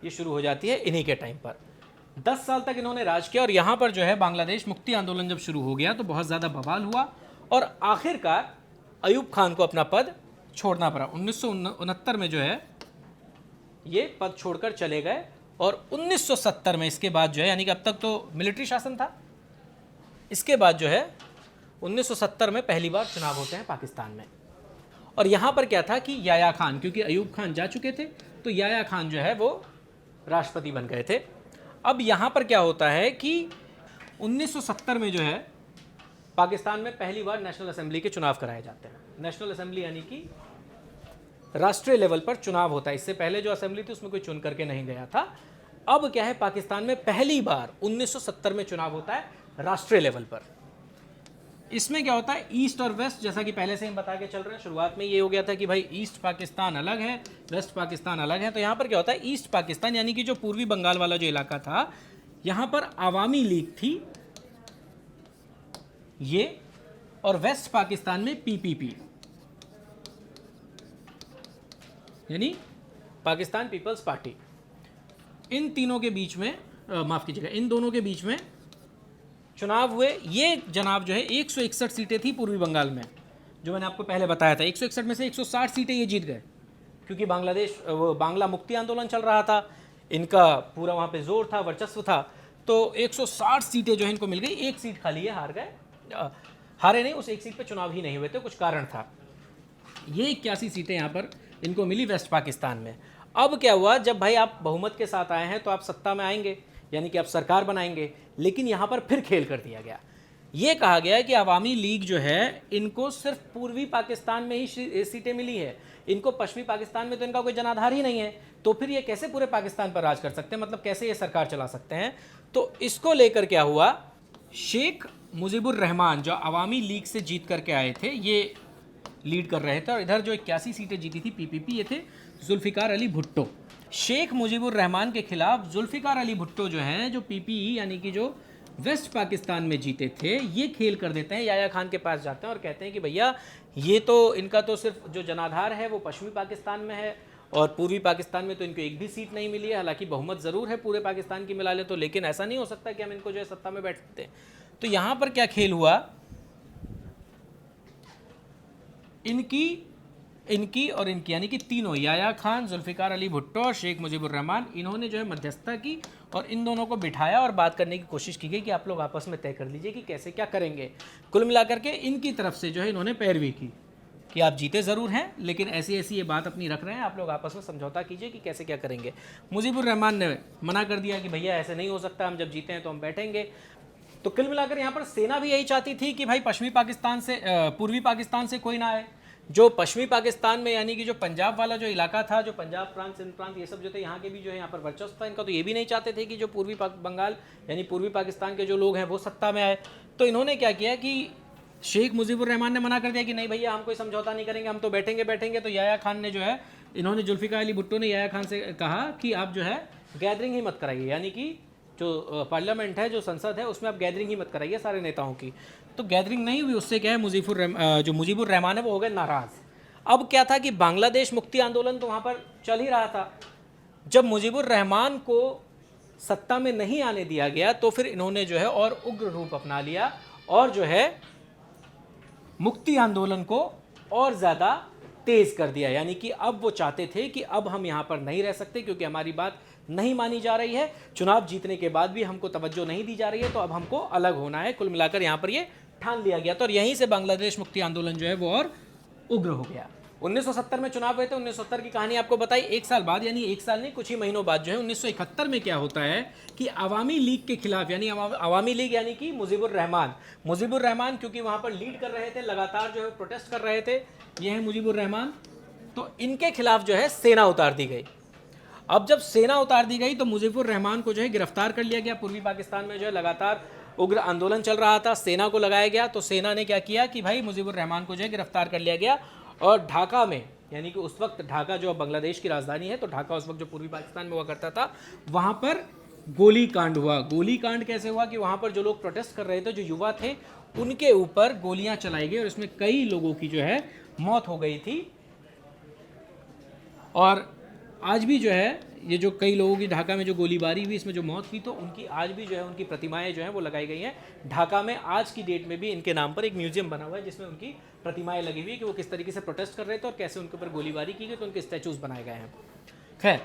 ये शुरू हो जाती है इन्हीं के टाइम पर। 10 साल तक इन्होंने राज किया और यहाँ पर जो है बांग्लादेश मुक्ति आंदोलन जब शुरू हो गया तो बहुत ज़्यादा बवाल हुआ और आखिरकार अयूब खान को अपना पद छोड़ना पड़ा। 1969 में जो है ये पद छोड़कर चले गए और 1970 में इसके बाद जो है, यानी कि अब तक तो मिलिट्री शासन था, इसके बाद जो है 1970 में पहली बार चुनाव होते हैं पाकिस्तान में। और यहाँ पर क्या था कि याया खान, क्योंकि अयूब खान जा चुके थे तो याया खान जो है वो राष्ट्रपति बन गए थे। अब यहाँ पर क्या होता है कि 1970 में जो है पाकिस्तान में पहली बार नेशनल असेंबली के चुनाव कराए जाते हैं। नेशनल असेंबली यानी कि राष्ट्रीय लेवल पर चुनाव होता है। इससे पहले जो असेंबली थी उसमें कोई चुन करके नहीं गया था। अब क्या है, पाकिस्तान में पहली बार 1970 में चुनाव होता है राष्ट्रीय लेवल पर। इसमें क्या होता है, ईस्ट और वेस्ट, जैसा कि पहले से हम बता के चल रहे हैं, शुरुआत में ये हो गया था कि भाई ईस्ट पाकिस्तान अलग है, वेस्ट पाकिस्तान अलग है। तो यहाँ पर क्या होता है, ईस्ट पाकिस्तान यानी कि जो पूर्वी बंगाल वाला जो इलाका था, यहाँ पर आवामी लीग थी ये, और वेस्ट पाकिस्तान में पीपीपी यानी पाकिस्तान पीपल्स पार्टी। इन तीनों के बीच में माफ कीजिएगा, इन दोनों के बीच में चुनाव हुए। ये जनाब जो है 161 सीटें थी पूर्वी बंगाल में, जो मैंने आपको पहले बताया था। 161 में से 160 सीटें ये जीत गए, क्योंकि बांग्ला मुक्ति आंदोलन चल रहा था, इनका पूरा वहाँ पे जोर था, वर्चस्व था। तो 160 सीटें जो है इनको मिल गई। एक सीट खाली है, हारे नहीं, उस एक सीट पे चुनाव ही नहीं हुए थे, कुछ कारण था। ये 81 सीटें यहाँ पर इनको मिली वेस्ट पाकिस्तान में। अब क्या हुआ, जब भाई आप बहुमत के साथ आए हैं तो आप सत्ता में आएंगे, यानी कि आप सरकार बनाएंगे। लेकिन यहाँ पर फिर खेल कर दिया गया। ये कहा गया कि अवामी लीग जो है इनको सिर्फ पूर्वी पाकिस्तान में ही सीटें मिली है, इनको पश्चिमी पाकिस्तान में तो इनका कोई जनाधार ही नहीं है, तो फिर ये कैसे पूरे पाकिस्तान पर राज कर सकते हैं, मतलब कैसे ये सरकार चला सकते हैं। तो इसको लेकर क्या हुआ, शेख मुजीबुर रहमान जो अवामी लीग से जीत करके आए थे, ये लीड कर रहे थे। और इधर जो 81 सीटें जीती थी पीपीपी, ये थे जुल्फिकार अली भुट्टो। शेख मुजीबुर रहमान के खिलाफ जुल्फिकार अली भुट्टो जो हैं, जो पीपीई यानी कि जो वेस्ट पाकिस्तान में जीते थे, ये खेल कर देते हैं। याया खान के पास जाते हैं और कहते हैं कि भैया ये तो इनका तो सिर्फ जो जनाधार है वो पश्चिमी पाकिस्तान में है और पूर्वी पाकिस्तान में तो इनको एक भी सीट नहीं मिली है। हालांकि बहुमत ज़रूर है पूरे पाकिस्तान की मिला ले तो, लेकिन ऐसा नहीं हो सकता कि हम इनको जो है सत्ता में बैठते हैं। तो यहाँ पर क्या खेल हुआ, इनकी और इनकी यानी कि तीनों, याया खान, जुल्फिकार अली भुट्टो और शेख मुजीबुर रहमान, इन्होंने जो है मध्यस्थता की और इन दोनों को बिठाया और बात करने की कोशिश की गई कि आप लोग आपस में तय कर लीजिए कि कैसे क्या करेंगे। कुल मिलाकर के इनकी तरफ से जो है इन्होंने पैरवी की कि आप जीते ज़रूर हैं, लेकिन ऐसी ऐसी ये बात अपनी रख रहे हैं, आप लोग आपस में समझौता कीजिए कि कैसे क्या करेंगे। मुजीबुर रहमान ने मना कर दिया कि भैया ऐसे नहीं हो सकता, हम जब जीते हैं तो हम बैठेंगे। तो कुल मिलाकर यहाँ पर सेना भी यही चाहती थी कि भाई पश्चिमी पाकिस्तान से, पूर्वी पाकिस्तान से कोई ना आए। जो पश्चिमी पाकिस्तान में यानी कि जो पंजाब वाला जो इलाका था, जो पंजाब प्रांत, सिंध प्रांत, ये सब जो थे, यहाँ के भी जो है यहाँ पर वर्चस्व था इनका, तो ये भी नहीं चाहते थे कि जो पूर्वी बंगाल यानी पूर्वी पाकिस्तान के जो लोग हैं वो सत्ता में आए। तो इन्होंने क्या किया कि शेख मुजीबुर रहमान ने मना कर दिया कि नहीं भैया हम कोई समझौता नहीं करेंगे, हम तो बैठेंगे। तो याया खान ने जो है, इन्होंने जुल्फिकार अली भुट्टो ने याया खान से कहा कि आप जो है गैदरिंग ही मत कराइए, यानी कि जो पार्लियामेंट है, जो संसद है, उसमें आप गैदरिंग ही मत कराइए सारे नेताओं की। तो गैदरिंग नहीं हुई, उससे क्या है जो मुजीबुर रहमान है वो हो गए नाराज़। अब क्या था कि बांग्लादेश मुक्ति आंदोलन तो वहाँ पर चल ही रहा था। जब मुजीबुर रहमान को सत्ता में नहीं आने दिया गया तो फिर इन्होंने जो है और उग्र रूप अपना लिया और जो है मुक्ति आंदोलन को और ज़्यादा तेज़ कर दिया। यानी कि अब वो चाहते थे कि अब हम यहाँ पर नहीं रह सकते क्योंकि हमारी बात नहीं मानी जा रही है, चुनाव जीतने के बाद भी हमको तवज्जो नहीं दी जा रही है, तो अब हमको अलग होना है। कुल मिलाकर यहाँ पर ये ठान लिया गया था और यहीं से बांग्लादेश मुक्ति आंदोलन जो है वो और उग्र हो गया। 1970 में चुनाव हुए थे। 1970 की कहानी आपको बताई। एक साल बाद, यानी एक साल नहीं कुछ ही महीनों बाद जो है 1971 में क्या होता है कि अवामी लीग के खिलाफ, यानी अवामी लीग यानी कि मुजीबुर रहमान क्योंकि वहां पर लीड कर रहे थे, लगातार जो है प्रोटेस्ट कर रहे थे, ये है मुजीबुर रहमान, तो इनके खिलाफ जो है सेना उतार दी गई। अब जब सेना उतार दी गई तो मुजीबुर रहमान को जो है गिरफ्तार कर लिया गया। पूर्वी पाकिस्तान में जो है लगातार उग्र आंदोलन चल रहा था, सेना को लगाया गया। तो सेना ने क्या किया कि भाई मुजीबुर रहमान को जो है गिरफ्तार कर लिया गया और ढाका में, यानी कि उस वक्त ढाका जो बांग्लादेश की राजधानी है, तो ढाका उस वक्त जो पूर्वी पाकिस्तान में हुआ करता था, वहाँ पर गोली कांड हुआ। गोली कांड कैसे हुआ कि वहाँ पर जो लोग प्रोटेस्ट कर रहे थे, जो युवा थे, उनके ऊपर गोलियाँ चलाई गई और इसमें कई लोगों की जो है मौत हो गई थी। और आज भी जो है ये जो कई लोगों की ढाका में जो गोलीबारी हुई, इसमें जो मौत हुई, तो उनकी आज भी जो है उनकी प्रतिमाएं जो हैं वो लगाई गई हैं ढाका में। आज की डेट में भी इनके नाम पर एक म्यूजियम बना हुआ है जिसमें उनकी प्रतिमाएं लगी हुई है कि वो किस तरीके से प्रोटेस्ट कर रहे थे और कैसे उनके ऊपर गोलीबारी की गई, तो उनके स्टैचूज बनाए गए हैं। खैर,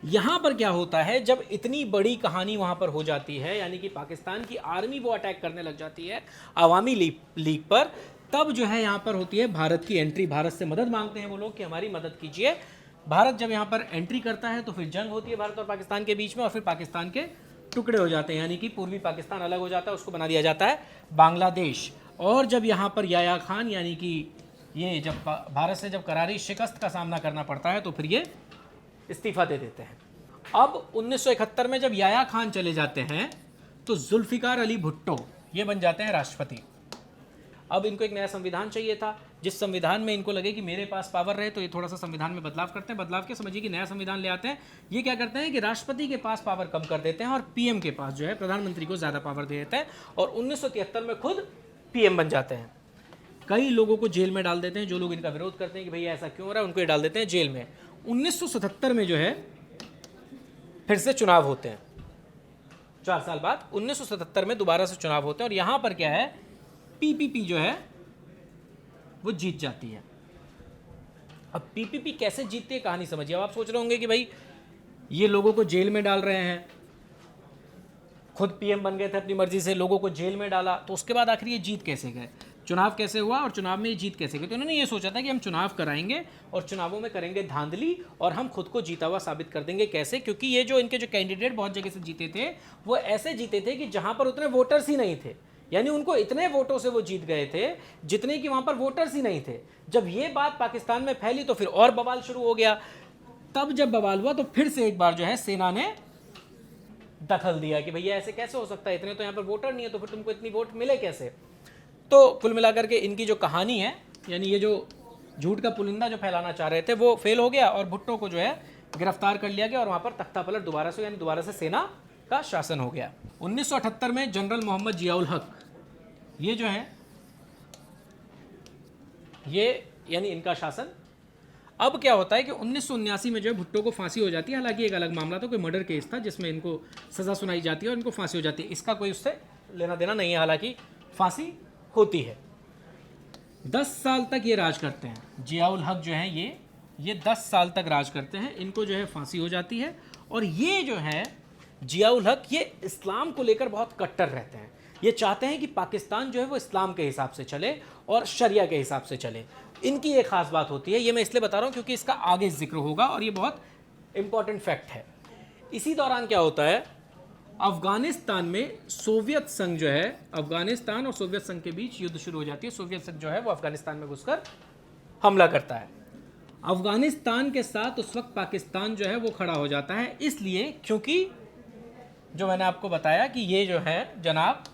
यहाँ पर क्या होता है, जब इतनी बड़ी कहानी वहाँ पर हो जाती है, यानी कि पाकिस्तान की आर्मी वो अटैक करने लग जाती है अवामी लीग पर, तब जो है यहाँ पर होती है भारत की एंट्री। भारत से मदद मांगते हैं वो लोग कि हमारी मदद कीजिए। भारत जब यहाँ पर एंट्री करता है तो फिर जंग होती है भारत और पाकिस्तान के बीच में, और फिर पाकिस्तान के टुकड़े हो जाते हैं, यानी कि पूर्वी पाकिस्तान अलग हो जाता है, उसको बना दिया जाता है बांग्लादेश। और जब यहाँ पर याया खान, यानी कि ये जब भारत से जब करारी शिकस्त का सामना करना पड़ता है तो फिर ये इस्तीफा दे देते हैं। अब 1971 में जब याया खान चले जाते हैं तो जुल्फिकार अली भुट्टो ये बन जाते हैं राष्ट्रपति। अब इनको एक नया संविधान चाहिए था, जिस संविधान में इनको लगे कि मेरे पास पावर रहे, तो ये थोड़ा सा संविधान में बदलाव करते हैं। बदलाव के समझिए कि नया संविधान ले आते हैं। ये क्या करते हैं कि राष्ट्रपति के पास पावर कम कर देते हैं और पीएम के पास जो है प्रधानमंत्री को ज़्यादा पावर दे देते हैं, और 1973 में खुद पीएम बन जाते हैं। कई लोगों को जेल में डाल देते हैं, जो लोग इनका विरोध करते हैं कि भैया ऐसा क्यों हो रहा है, उनको ये डाल देते हैं जेल में। 1977 में जो है फिर से चुनाव होते हैं, 4 साल बाद 1977 में दोबारा से चुनाव होते हैं, और यहाँ पर क्या है, पीपीपी जो है वो जीत जाती है। अब पीपीपी कैसे जीतती है कहानी समझिए। अब आप सोच रहे होंगे कि भाई ये लोगों को जेल में डाल रहे हैं, खुद पीएम बन गए थे अपनी मर्जी से, लोगों को जेल में डाला, तो उसके बाद आखिर ये जीत कैसे गए, चुनाव कैसे हुआ और चुनाव में ये जीत कैसे गई। तो उन्होंने ये सोचा था कि हम चुनाव कराएंगे और चुनावों में करेंगे धांधली और हम खुद को जीता हुआ साबित कर देंगे। कैसे? क्योंकि ये जो इनके जो कैंडिडेट बहुत जगह से जीते थे वो ऐसे जीते थे कि जहां पर उतने वोटर्स ही नहीं थे, यानी उनको इतने वोटों से वो जीत गए थे जितने कि वहां पर वोटर्स ही नहीं थे। जब ये बात पाकिस्तान में फैली तो फिर और बवाल शुरू हो गया। तब जब बवाल हुआ तो फिर से एक बार जो है सेना ने दखल दिया कि भैया ऐसे कैसे हो सकता है, इतने तो यहाँ पर वोटर नहीं है, तो फिर तुमको इतनी वोट मिले कैसे। तो कुल मिलाकर के इनकी जो कहानी है, यानी ये जो झूठ का पुलिंदा जो फैलाना चाह रहे थे वो फेल हो गया, और भुट्टो को जो है गिरफ्तार कर लिया गया और वहाँ पर तख्ता पलट दोबारा से, यानी दोबारा से सेना का शासन हो गया। 1978 में जनरल मोहम्मद जियाउल हक ये जो है ये यानी इनका शासन। अब क्या होता है कि 1979 में जो है भुट्टो को फांसी हो जाती है। हालांकि एक अलग मामला था, कोई मर्डर केस था जिसमें इनको सज़ा सुनाई जाती है और इनको फांसी हो जाती है। इसका कोई उससे लेना देना नहीं है, हालांकि फांसी होती है। 10 साल तक ये राज करते हैं। जियाउल हक जो है ये 10 साल तक राज करते हैं, इनको जो है फांसी हो जाती है। और ये जो है जियाउल हक ये इस्लाम को लेकर बहुत कट्टर रहते हैं। ये चाहते हैं कि पाकिस्तान जो है वो इस्लाम के हिसाब से चले और शरिया के हिसाब से चले। इनकी एक खास बात होती है, ये मैं इसलिए बता रहा हूँ क्योंकि इसका आगे जिक्र होगा और ये बहुत इंपॉर्टेंट फैक्ट है। इसी दौरान क्या होता है, अफगानिस्तान में सोवियत संघ जो है, अफगानिस्तान और सोवियत संघ के बीच युद्ध शुरू हो जाती है। सोवियत संघ जो है वो अफगानिस्तान में घुसकर हमला करता है। अफगानिस्तान के साथ उस वक्त पाकिस्तान जो है वो खड़ा हो जाता है, इसलिए क्योंकि जो मैंने आपको बताया कि ये जो है जनाब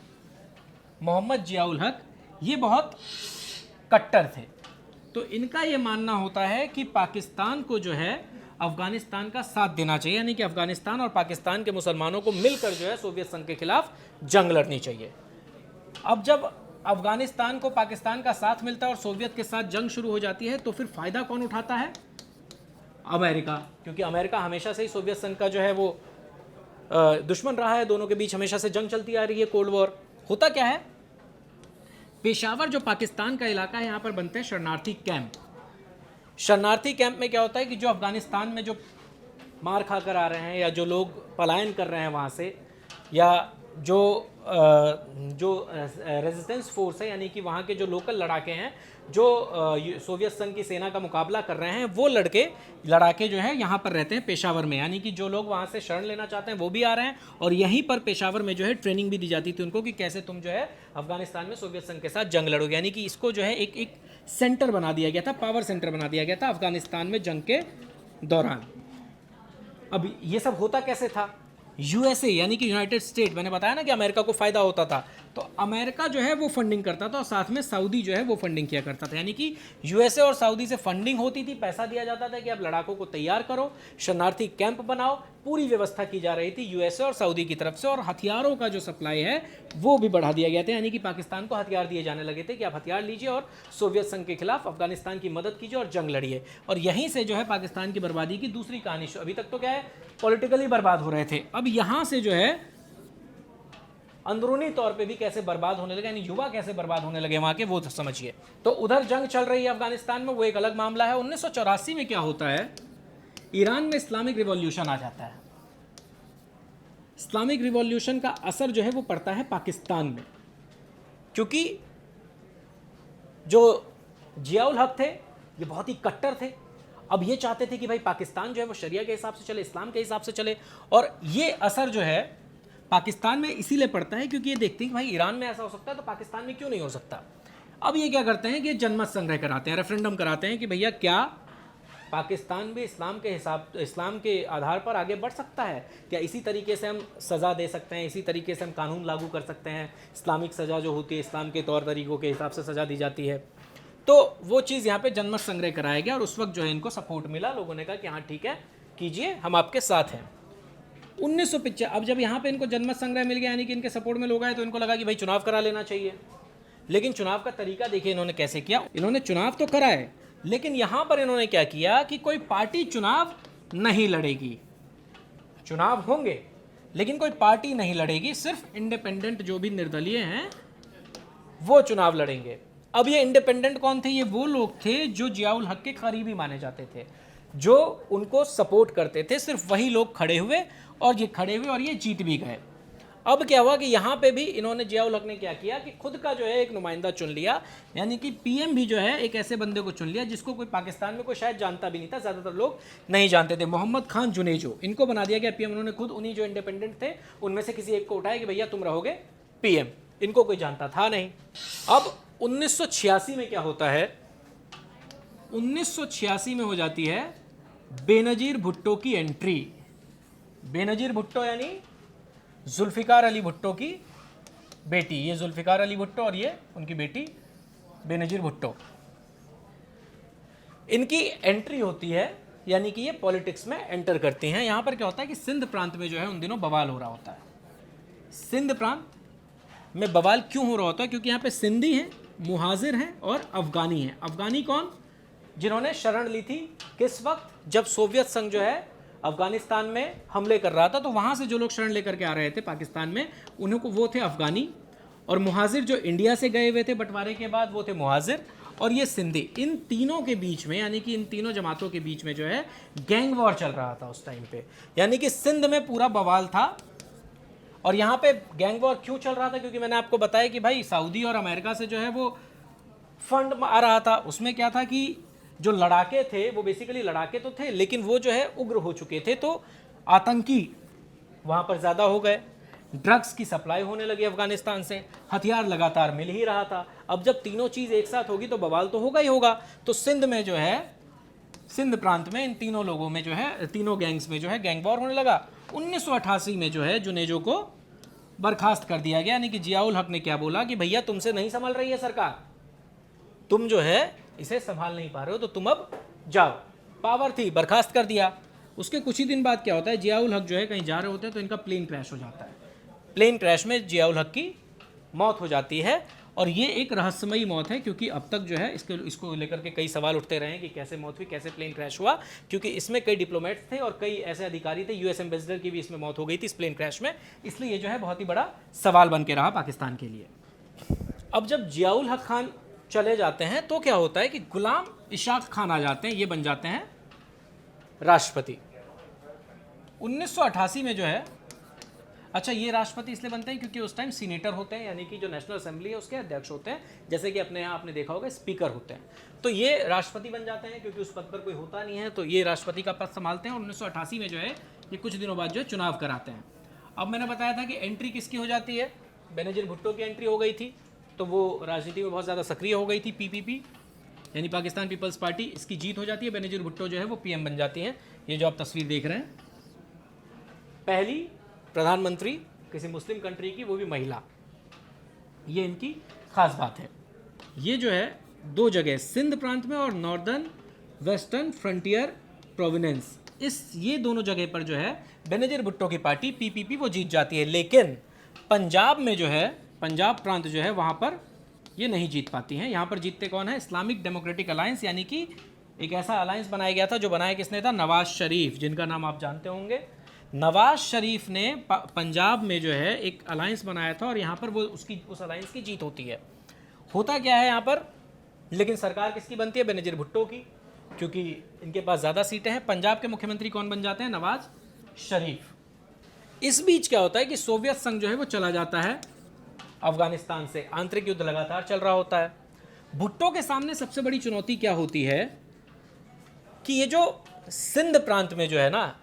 मोहम्मद जियाउल हक ये बहुत कट्टर थे। तो इनका ये मानना होता है कि पाकिस्तान को जो है अफगानिस्तान का साथ देना चाहिए, यानी कि अफगानिस्तान और पाकिस्तान के मुसलमानों को मिलकर जो है सोवियत संघ के खिलाफ जंग लड़नी चाहिए। अब जब अफगानिस्तान को पाकिस्तान का साथ मिलता है और सोवियत के साथ जंग शुरू हो जाती है तो फिर फ़ायदा कौन उठाता है? अमेरिका, क्योंकि अमेरिका हमेशा से ही सोवियत संघ का जो है वो दुश्मन रहा है। दोनों के बीच हमेशा से जंग चलती आ रही है, कोल्ड वॉर। होता क्या है, पेशावर जो पाकिस्तान का इलाका है, यहाँ पर बनते हैं शरणार्थी कैंप। शरणार्थी कैंप में क्या होता है कि जो अफगानिस्तान में जो मार खा कर आ रहे हैं या जो लोग पलायन कर रहे हैं वहाँ से, या जो रेजिस्टेंस फोर्स है, यानी कि वहाँ के जो लोकल लड़ाके हैं जो सोवियत संघ की सेना का मुकाबला कर रहे हैं, वो लड़ाके जो है यहाँ पर रहते हैं पेशावर में। यानी कि जो लोग वहाँ से शरण लेना चाहते हैं वो भी आ रहे हैं, और यहीं पर पेशावर में जो है ट्रेनिंग भी दी जाती थी उनको कि कैसे तुम जो है अफगानिस्तान में सोवियत संघ के साथ जंग लड़ोगे। यानी कि इसको जो है एक सेंटर बना दिया गया था, पावर सेंटर बना दिया गया था अफगानिस्तान में जंग के दौरान। अब ये सब होता कैसे था, यूएसए यानी कि यूनाइटेड स्टेट, मैंने बताया ना कि अमेरिका को फायदा होता था, तो अमेरिका जो है वो फंडिंग करता था और साथ में सऊदी जो है वो फंडिंग किया करता था। यानी कि यूएसए और सऊदी से फंडिंग होती थी, पैसा दिया जाता था कि आप लड़ाकों को तैयार करो, शरणार्थी कैंप बनाओ, पूरी व्यवस्था की जा रही थी यूएसए और सऊदी की तरफ से। और हथियारों का जो सप्लाई है वो भी बढ़ा दिया गया था, यानी कि पाकिस्तान को हथियार दिए जाने लगे थे कि आप हथियार लीजिए और सोवियत संघ के खिलाफ अफगानिस्तान की मदद कीजिए और जंग लड़िए। और यहीं से जो है पाकिस्तान की बर्बादी की दूसरी कहानी। अभी तक तो क्या है, पॉलिटिकली बर्बाद हो रहे थे, अब यहां से जो है अंदरूनी तौर पे भी कैसे बर्बाद होने लगे, यानी युवा कैसे बर्बाद होने लगे वहां के, वो समझिए। तो उधर जंग चल रही है अफगानिस्तान में, वो एक अलग मामला है। 1984 में क्या होता है, ईरान में इस्लामिक रिवॉल्यूशन आ जाता है। इस्लामिक रिवॉल्यूशन का असर जो है वो पड़ता है पाकिस्तान में, क्योंकि जो जियाउल हक थे ये बहुत ही कट्टर थे। अब ये चाहते थे कि भाई पाकिस्तान जो है वो शरिया के हिसाब से चले, इस्लाम के हिसाब से चले, और ये असर जो है पाकिस्तान में इसीलिए पड़ता है क्योंकि ये देखते हैं कि भाई ईरान में ऐसा हो सकता है तो पाकिस्तान में क्यों नहीं हो सकता। अब ये क्या करते हैं कि जनमत संग्रह कराते हैं, रेफरेंडम कराते हैं कि भैया क्या पाकिस्तान भी इस्लाम के आधार पर आगे बढ़ सकता है क्या, इसी तरीके से हम सज़ा दे सकते हैं, इसी तरीके से हम कानून लागू कर सकते हैं, इस्लामिक सज़ा जो होती है इस्लाम के तौर तरीक़ों के हिसाब से सज़ा दी जाती है। तो वो चीज़ यहाँ पे जनमत संग्रह कराया गया और उस वक्त जो है इनको सपोर्ट मिला, लोगों ने कहा कि हाँ ठीक है कीजिए, हम आपके साथ हैं। 1995 अब जब यहाँ पे इनको जनमत संग्रह मिल गया, यानी कि इनके सपोर्ट में लोग आए, तो इनको लगा कि भाई चुनाव करा लेना चाहिए। लेकिन चुनाव का तरीका देखिए इन्होंने कैसे किया, इन्होंने चुनाव तो कराए, लेकिन यहाँ पर इन्होंने क्या किया कि कोई पार्टी चुनाव नहीं लड़ेगी, चुनाव होंगे लेकिन कोई पार्टी नहीं लड़ेगी, सिर्फ इंडिपेंडेंट जो भी निर्दलीय हैं वो चुनाव लड़ेंगे। अब ये इंडिपेंडेंट कौन थे, ये वो लोग थे जो जियाउल हक के करीबी माने जाते थे, जो उनको सपोर्ट करते थे, सिर्फ वही लोग खड़े हुए और ये जीत भी गए। अब क्या हुआ कि यहाँ पे भी इन्होंने, जियाउल हक ने क्या किया कि खुद का जो है एक नुमाइंदा चुन लिया, यानी कि पीएम भी जो है एक ऐसे बंदे को चुन लिया जिसको कोई पाकिस्तान में कोई शायद जानता भी नहीं था, ज़्यादातर लोग नहीं जानते थे, मोहम्मद खान जुनेजो, इनको बना दिया गया पीएम। उन्होंने खुद उन्हीं जो इंडिपेंडेंट थे उनमें से किसी एक को उठाया कि भैया तुम रहोगे पीएम, इनको कोई जानता था नहीं। अब 1986 में क्या होता है, 1986 में हो जाती है बेनजीर भुट्टो की एंट्री। बेनजीर भुट्टो यानी जुल्फिकार अली भुट्टो की बेटी, ये जुल्फिकार अली भुट्टो और ये उनकी बेटी बेनजीर भुट्टो, इनकी एंट्री होती है, यानी कि ये पॉलिटिक्स में एंटर करती हैं। यहाँ पर क्या होता है कि सिंध प्रांत में जो है उन दिनों बवाल हो रहा होता है। सिंध प्रांत में बवाल क्यों हो रहा होता है, क्योंकि यहाँ पे सिंधी हैं, मुहाजिर हैं और अफगानी हैं। अफगानी कौन, जिन्होंने शरण ली थी किस वक्त, जब सोवियत संघ जो है अफगानिस्तान में हमले कर रहा था, तो वहाँ से जो लोग शरण लेकर के आ रहे थे पाकिस्तान में, उन्हें को वो थे अफगानी, और मुहाजिर जो इंडिया से गए हुए थे बंटवारे के बाद वो थे मुहाजिर, और ये सिंधी। इन तीनों के बीच में, यानी कि इन तीनों जमातों के बीच में जो है गैंग वॉर चल रहा था उस टाइम पे, यानी कि सिंध में पूरा बवाल था। और यहाँ पे गैंग वॉर क्यों चल रहा था, क्योंकि मैंने आपको बताया कि भाई सऊदी और अमेरिका से जो है वो फंड आ रहा था। उसमें क्या था कि जो लड़ाके थे वो बेसिकली लड़ाके तो थे, लेकिन वो जो है उग्र हो चुके थे, तो आतंकी वहाँ पर ज़्यादा हो गए, ड्रग्स की सप्लाई होने लगी अफगानिस्तान से, हथियार लगातार मिल ही रहा था। अब जब तीनों चीज़ एक साथ होगी तो बवाल तो होगा ही होगा। तो सिंध में जो है, सिंध प्रांत में इन तीनों लोगों में जो है, तीनों गैंग्स में जो है गैंग वॉर होने लगा। 1988 में जो है जुनेजो को बर्खास्त कर दिया गया, यानी कि जियाउल हक ने क्या बोला कि भैया तुमसे नहीं संभल रही है सरकार, तुम जो है इसे संभाल नहीं पा रहे हो, तो तुम अब जाओ। पावर थी, बर्खास्त कर दिया। उसके कुछ ही दिन बाद क्या होता है, जियाउल हक जो है कहीं जा रहे होते हैं तो इनका प्लेन क्रैश हो जाता है। प्लेन क्रैश में जियाउल हक की मौत हो जाती है, और ये एक रहस्यमयी मौत है, क्योंकि अब तक जो है इसको लेकर के कई सवाल उठते रहे हैं कि कैसे मौत हुई, कैसे प्लेन क्रैश हुआ, क्योंकि इसमें कई डिप्लोमेट्स थे और कई ऐसे अधिकारी थे, यूएस एम्बेसडर की भी इसमें मौत हो गई थी इस प्लेन क्रैश में, इसलिए ये जो है बहुत ही बड़ा सवाल बन के रहा पाकिस्तान के लिए। अब जब जियाउल हक खान चले जाते हैं तो क्या होता है कि गुलाम इशाक खान आ जाते हैं, ये बन जाते हैं राष्ट्रपति 1988 में जो है। अच्छा, ये राष्ट्रपति इसलिए बनते हैं क्योंकि उस टाइम सीनेटर होते हैं, यानी कि जो नेशनल असेंबली है उसके अध्यक्ष होते हैं, जैसे कि अपने यहाँ आपने देखा होगा स्पीकर होते हैं, तो ये राष्ट्रपति बन जाते हैं क्योंकि उस पद पर कोई होता नहीं है, तो ये राष्ट्रपति का पद संभालते हैं। और 1988 में जो है ये कुछ दिनों बाद जो है चुनाव कराते हैं। अब मैंने बताया था कि एंट्री किसकी हो जाती है, बेनजीर भुट्टो की एंट्री हो गई थी, तो वो राजनीति में बहुत ज़्यादा सक्रिय हो गई थी। पीपीपी यानी पाकिस्तान पीपल्स पार्टी, इसकी जीत हो जाती है, बेनजीर भुट्टो जो है वो पीएम बन जाती हैं। ये जो आप तस्वीर देख रहे हैं, पहली प्रधानमंत्री किसी मुस्लिम कंट्री की, वो भी महिला। ये इनकी खास बात है। ये जो है दो जगह, सिंध प्रांत में और नॉर्दर्न वेस्टर्न फ्रंटियर प्रोविनेंस, ये दोनों जगह पर जो है बेनजीर भुट्टो की पार्टी पीपीपी वो जीत जाती है। लेकिन पंजाब में जो है, पंजाब प्रांत जो है, वहाँ पर ये नहीं जीत पाती हैं। यहाँ पर जीतते कौन है? इस्लामिक डेमोक्रेटिक अलायंस, यानी कि एक ऐसा अलायंस बनाया गया था जो बनाया किसने था? नवाज शरीफ, जिनका नाम आप जानते होंगे। नवाज शरीफ ने पंजाब में जो है एक अलायंस बनाया था और यहाँ पर वो उस अलायंस की जीत होती है। होता क्या है यहाँ पर, लेकिन सरकार किसकी बनती है? बेनजीर भुट्टो की, क्योंकि इनके पास ज़्यादा सीटें हैं। पंजाब के मुख्यमंत्री कौन बन जाते हैं? नवाज शरीफ। इस बीच क्या होता है कि सोवियत संघ जो है वो चला जाता है अफगानिस्तान से, आंतरिक युद्ध लगातार चल रहा होता है। भुट्टो के सामने सबसे बड़ी चुनौती क्या होती है कि ये जो सिंध प्रांत में जो है ना,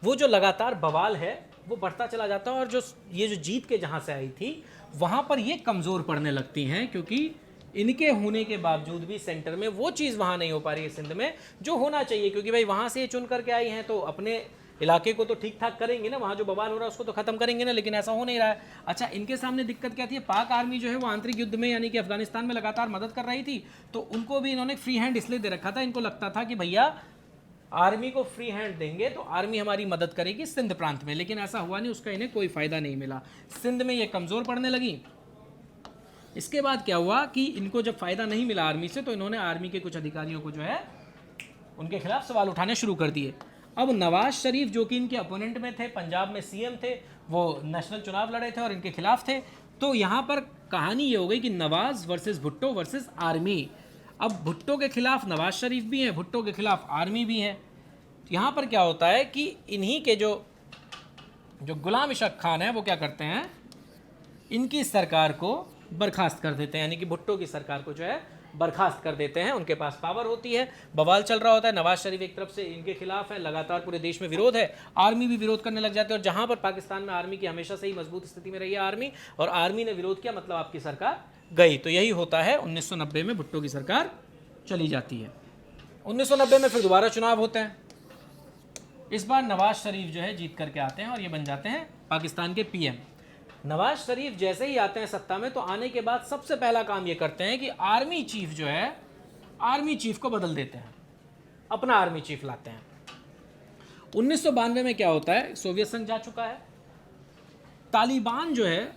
वो जो लगातार बवाल है वो बढ़ता चला जाता है, और ये जो जीत के जहाँ से आई थी वहाँ पर ये कमज़ोर पड़ने लगती हैं, क्योंकि इनके होने के बावजूद भी सेंटर में वो चीज़ वहाँ नहीं हो पा रही है सिंध में जो होना चाहिए, क्योंकि भाई वहाँ से ये चुन करके आई हैं तो अपने इलाके को तो ठीक ठाक करेंगे ना, वहाँ जो बवाल हो रहा है उसको तो ख़त्म करेंगे ना, लेकिन ऐसा हो नहीं रहा है। अच्छा, इनके सामने दिक्कत क्या थी? पाक आर्मी जो है वो आंतरिक युद्ध में यानी कि अफगानिस्तान में लगातार मदद कर रही थी, तो उनको भी इन्होंने फ्री हैंड इसलिए दे रखा था। इनको लगता था कि भैया आर्मी को फ्री हैंड देंगे तो आर्मी हमारी मदद करेगी सिंध प्रांत में, लेकिन ऐसा हुआ नहीं, उसका इन्हें कोई फ़ायदा नहीं मिला। सिंध में ये कमज़ोर पड़ने लगी। इसके बाद क्या हुआ कि इनको जब फ़ायदा नहीं मिला आर्मी से, तो इन्होंने आर्मी के कुछ अधिकारियों को जो है उनके खिलाफ सवाल उठाने शुरू कर दिए। अब नवाज शरीफ जो कि इनके अपोनेंट में थे, पंजाब में सीएम थे, वो नेशनल चुनाव लड़े थे और इनके खिलाफ थे, तो यहाँ पर कहानी ये हो गई कि Nawaz versus Bhutto versus army. अब भुट्टो के खिलाफ नवाज शरीफ भी हैं, भुट्टो के खिलाफ आर्मी भी हैं। यहाँ पर क्या होता है कि इन्हीं के जो गुलाम इशक खान है वो क्या करते हैं, इनकी सरकार को बर्खास्त कर देते हैं, यानी कि भुट्टो की सरकार को जो है बर्खास्त कर देते हैं। उनके पास पावर होती है, बवाल चल रहा होता है, नवाज शरीफ एक तरफ से इनके खिलाफ है, लगातार पूरे देश में विरोध है, आर्मी भी विरोध करने लग जाते हैं। और जहाँ पर पाकिस्तान में आर्मी की हमेशा से ही मजबूत स्थिति में रही है आर्मी, और आर्मी ने विरोध किया मतलब आपकी सरकार गई। तो यही होता है, 1990 में भुट्टो की सरकार चली जाती है। 1990 में फिर दोबारा चुनाव होते हैं। इस बार नवाज शरीफ जो है जीत करके आते हैं और ये बन जाते हैं पाकिस्तान के पीएम। नवाज शरीफ जैसे ही आते हैं सत्ता में, तो आने के बाद सबसे पहला काम ये करते हैं कि आर्मी चीफ जो है, आर्मी चीफ को बदल देते हैं, अपना आर्मी चीफ लाते हैं। 1992 में क्या होता है, सोवियत संघ जा चुका है, तालिबान जो है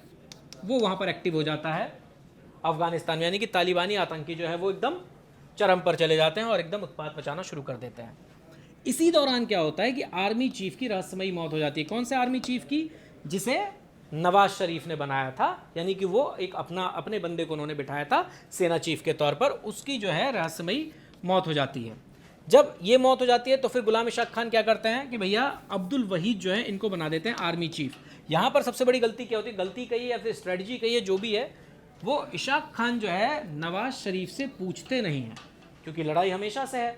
वो वहाँ पर एक्टिव हो जाता है अफगानिस्तान में, यानी कि तालिबानी आतंकी जो है वो एकदम चरम पर चले जाते हैं और एकदम उत्पात मचाना शुरू कर देते हैं। इसी दौरान क्या होता है कि आर्मी चीफ की रहस्यमयी मौत हो जाती है। कौन से आर्मी चीफ की? जिसे नवाज शरीफ ने बनाया था, यानी कि वो एक अपने बंदे को उन्होंने बिठाया था सेना चीफ के तौर पर, उसकी जो है रहस्यमयी मौत हो जाती है। जब ये मौत हो जाती है तो फिर गुलाम इशक खान क्या करते हैं कि भैया अब्दुल वहीद जो है इनको बना देते हैं आर्मी चीफ। यहाँ पर सबसे बड़ी गलती क्या होती है, गलती कहिए या फिर स्ट्रेटजी कहिए, जो भी है, वो इशक खान जो है नवाज शरीफ से पूछते नहीं हैं, क्योंकि लड़ाई हमेशा से है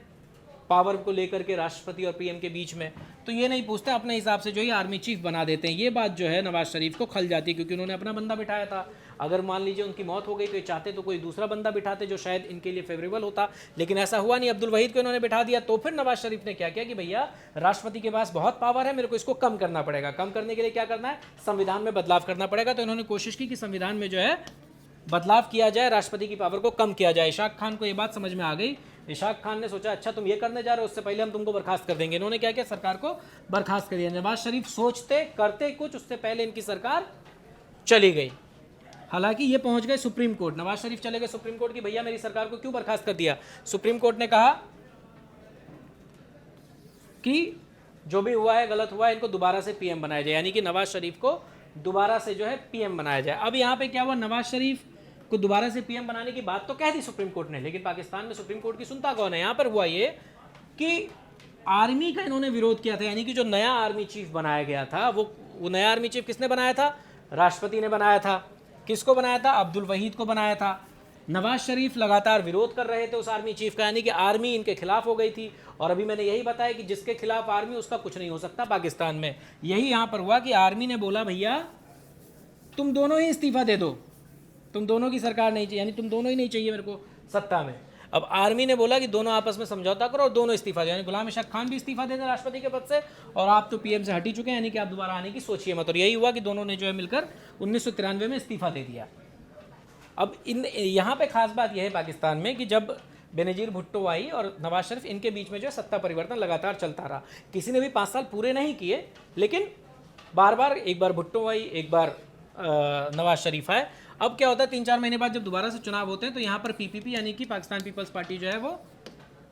पावर को लेकर के राष्ट्रपति और पीएम के बीच में, तो ये नहीं पूछते, अपने हिसाब से जो है आर्मी चीफ बना देते हैं। ये बात जो है नवाज शरीफ को खल जाती है, क्योंकि उन्होंने अपना बंदा बिठाया था। अगर मान लीजिए उनकी मौत हो गई तो ये चाहते तो कोई दूसरा बंदा बिठाते जो शायद इनके लिए फेवरेबल होता, लेकिन ऐसा हुआ नहीं, अब्दुल वहीद को इन्होंने बिठा दिया। तो फिर नवाज शरीफ ने क्या किया कि भैया राष्ट्रपति के पास बहुत पावर है, मेरे को इसको कम करना पड़ेगा। कम करने के लिए क्या करना है, संविधान में बदलाव करना पड़ेगा। तो इन्होंने कोशिश की कि संविधान में जो है बदलाव किया जाए, राष्ट्रपति की पावर को कम किया जाए। इशक खान को ये बात समझ में आ गई। इशक खान ने सोचा अच्छा तुम ये करने जा रहे हो, उससे पहले हम तुमको बर्खास्त कर देंगे। इन्होंने क्या किया, सरकार को बर्खास्त कर दिया। नवाज शरीफ सोचते करते कुछ, उससे पहले इनकी सरकार चली गई। हालांकि ये पहुंच गए सुप्रीम कोर्ट, नवाज शरीफ चले गए सुप्रीम कोर्ट की भैया मेरी सरकार को क्यों बर्खास्त कर दिया। सुप्रीम कोर्ट ने कहा कि जो भी हुआ है गलत हुआ है, इनको दोबारा से पीएम बनाया जाए, यानी कि नवाज शरीफ को दोबारा से जो है पीएम बनाया जाए। अब यहाँ पे क्या हुआ, नवाज शरीफ को दोबारा से पीएम बनाने की बात तो कह दी सुप्रीम कोर्ट ने, लेकिन पाकिस्तान में सुप्रीम कोर्ट की सुनता कौन है। यहाँ पर हुआ ये कि आर्मी का इन्होंने विरोध किया था, यानी कि जो नया आर्मी चीफ बनाया गया था, वो नया आर्मी चीफ किसने बनाया था, राष्ट्रपति ने बनाया था। किसको बनाया था, अब्दुल वहीद को बनाया था। नवाज शरीफ लगातार विरोध कर रहे थे उस आर्मी चीफ का, यानी कि आर्मी इनके खिलाफ हो गई थी। और अभी मैंने यही बताया कि जिसके खिलाफ आर्मी, उसका कुछ नहीं हो सकता पाकिस्तान में। यही यहाँ पर हुआ कि आर्मी ने बोला भैया तुम दोनों ही इस्तीफा दे दो, तुम दोनों की सरकार नहीं चाहिए, यानी तुम दोनों ही नहीं चाहिए मेरे को सत्ता में। अब आर्मी ने बोला कि दोनों आपस में समझौता करो और दोनों इस्तीफा दें, यानी गुलाम इशक खान भी इस्तीफा दे दें राष्ट्रपति के पद से, और आप तो पीएम से हट ही चुके हैं, यानी कि आप दोबारा आने की सोचिए मत। और यही हुआ कि दोनों ने जो है मिलकर 1993 में इस्तीफा दे दिया। अब यहाँ पे खास बात यह है पाकिस्तान में कि जब बेनजीर भुट्टो आई और नवाज शरीफ, इनके बीच में जो है सत्ता परिवर्तन लगातार चलता रहा। किसी ने भी 5 साल पूरे नहीं किए, लेकिन बार बार, एक बार भुट्टो आई, एक बार नवाज शरीफ आए। अब क्या होता है, 3-4 महीने बाद जब दोबारा से चुनाव होते हैं तो यहाँ पर पीपीपी यानी कि पाकिस्तान पीपल्स पार्टी जो है वो,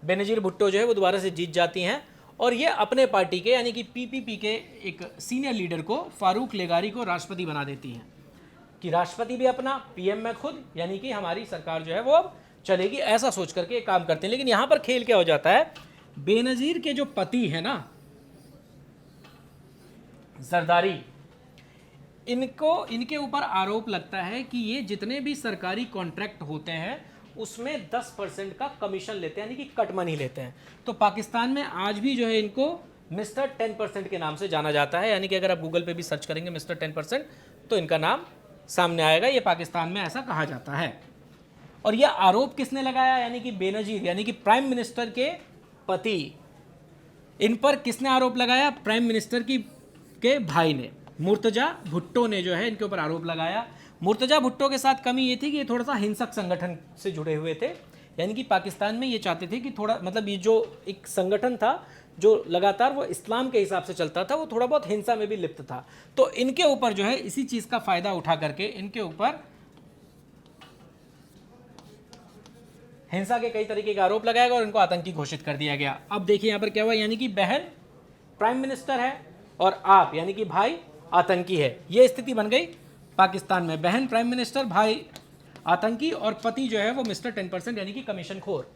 बेनजीर भुट्टो जो है वो दोबारा से जीत जाती हैं, और ये अपने पार्टी के यानी कि पीपीपी के एक सीनियर लीडर को, फारूक लेगारी को राष्ट्रपति बना देती हैं कि राष्ट्रपति भी अपना, पीएम में खुद, यानी कि हमारी सरकार जो है वो अब चलेगी, ऐसा सोच करके काम करते हैं। लेकिन यहाँ पर खेल क्या हो जाता है, बेनजीर के जो पति है ना जरदारी, इनके ऊपर आरोप लगता है कि ये जितने भी सरकारी कॉन्ट्रैक्ट होते हैं उसमें 10% का कमीशन लेते हैं, यानी कि कट मनी लेते हैं। तो पाकिस्तान में आज भी जो है इनको मिस्टर 10% के नाम से जाना जाता है, यानी कि अगर आप गूगल पे भी सर्च करेंगे मिस्टर 10% तो इनका नाम सामने आएगा। ये पाकिस्तान में ऐसा कहा जाता है। और यह आरोप किसने लगाया, यानी कि बेनजीर यानी कि प्राइम मिनिस्टर के पति, इन पर किसने आरोप लगाया, प्राइम मिनिस्टर के भाई ने, मुर्तजा भुट्टो ने जो है इनके ऊपर आरोप लगाया। मुर्तजा भुट्टो के साथ कमी ये थी कि ये थोड़ा सा हिंसक संगठन से जुड़े हुए थे, यानी कि पाकिस्तान में ये चाहते थे कि थोड़ा, मतलब ये जो एक संगठन था जो लगातार वो इस्लाम के हिसाब से चलता था, वो थोड़ा बहुत हिंसा में भी लिप्त था। तो इनके ऊपर जो है इसी चीज़ का फ़ायदा उठा करके इनके ऊपर हिंसा के कई तरीके के आरोप लगाया गया और इनको आतंकी घोषित कर दिया गया। अब देखिए यहाँ पर क्या हुआ, यानी कि बहन प्राइम मिनिस्टर है और आप यानी कि भाई आतंकी है। ये स्थिति बन गई पाकिस्तान में, बहन प्राइम मिनिस्टर, भाई आतंकी, और पति जो है वो मिस्टर 10% यानी कि कमीशन खोर।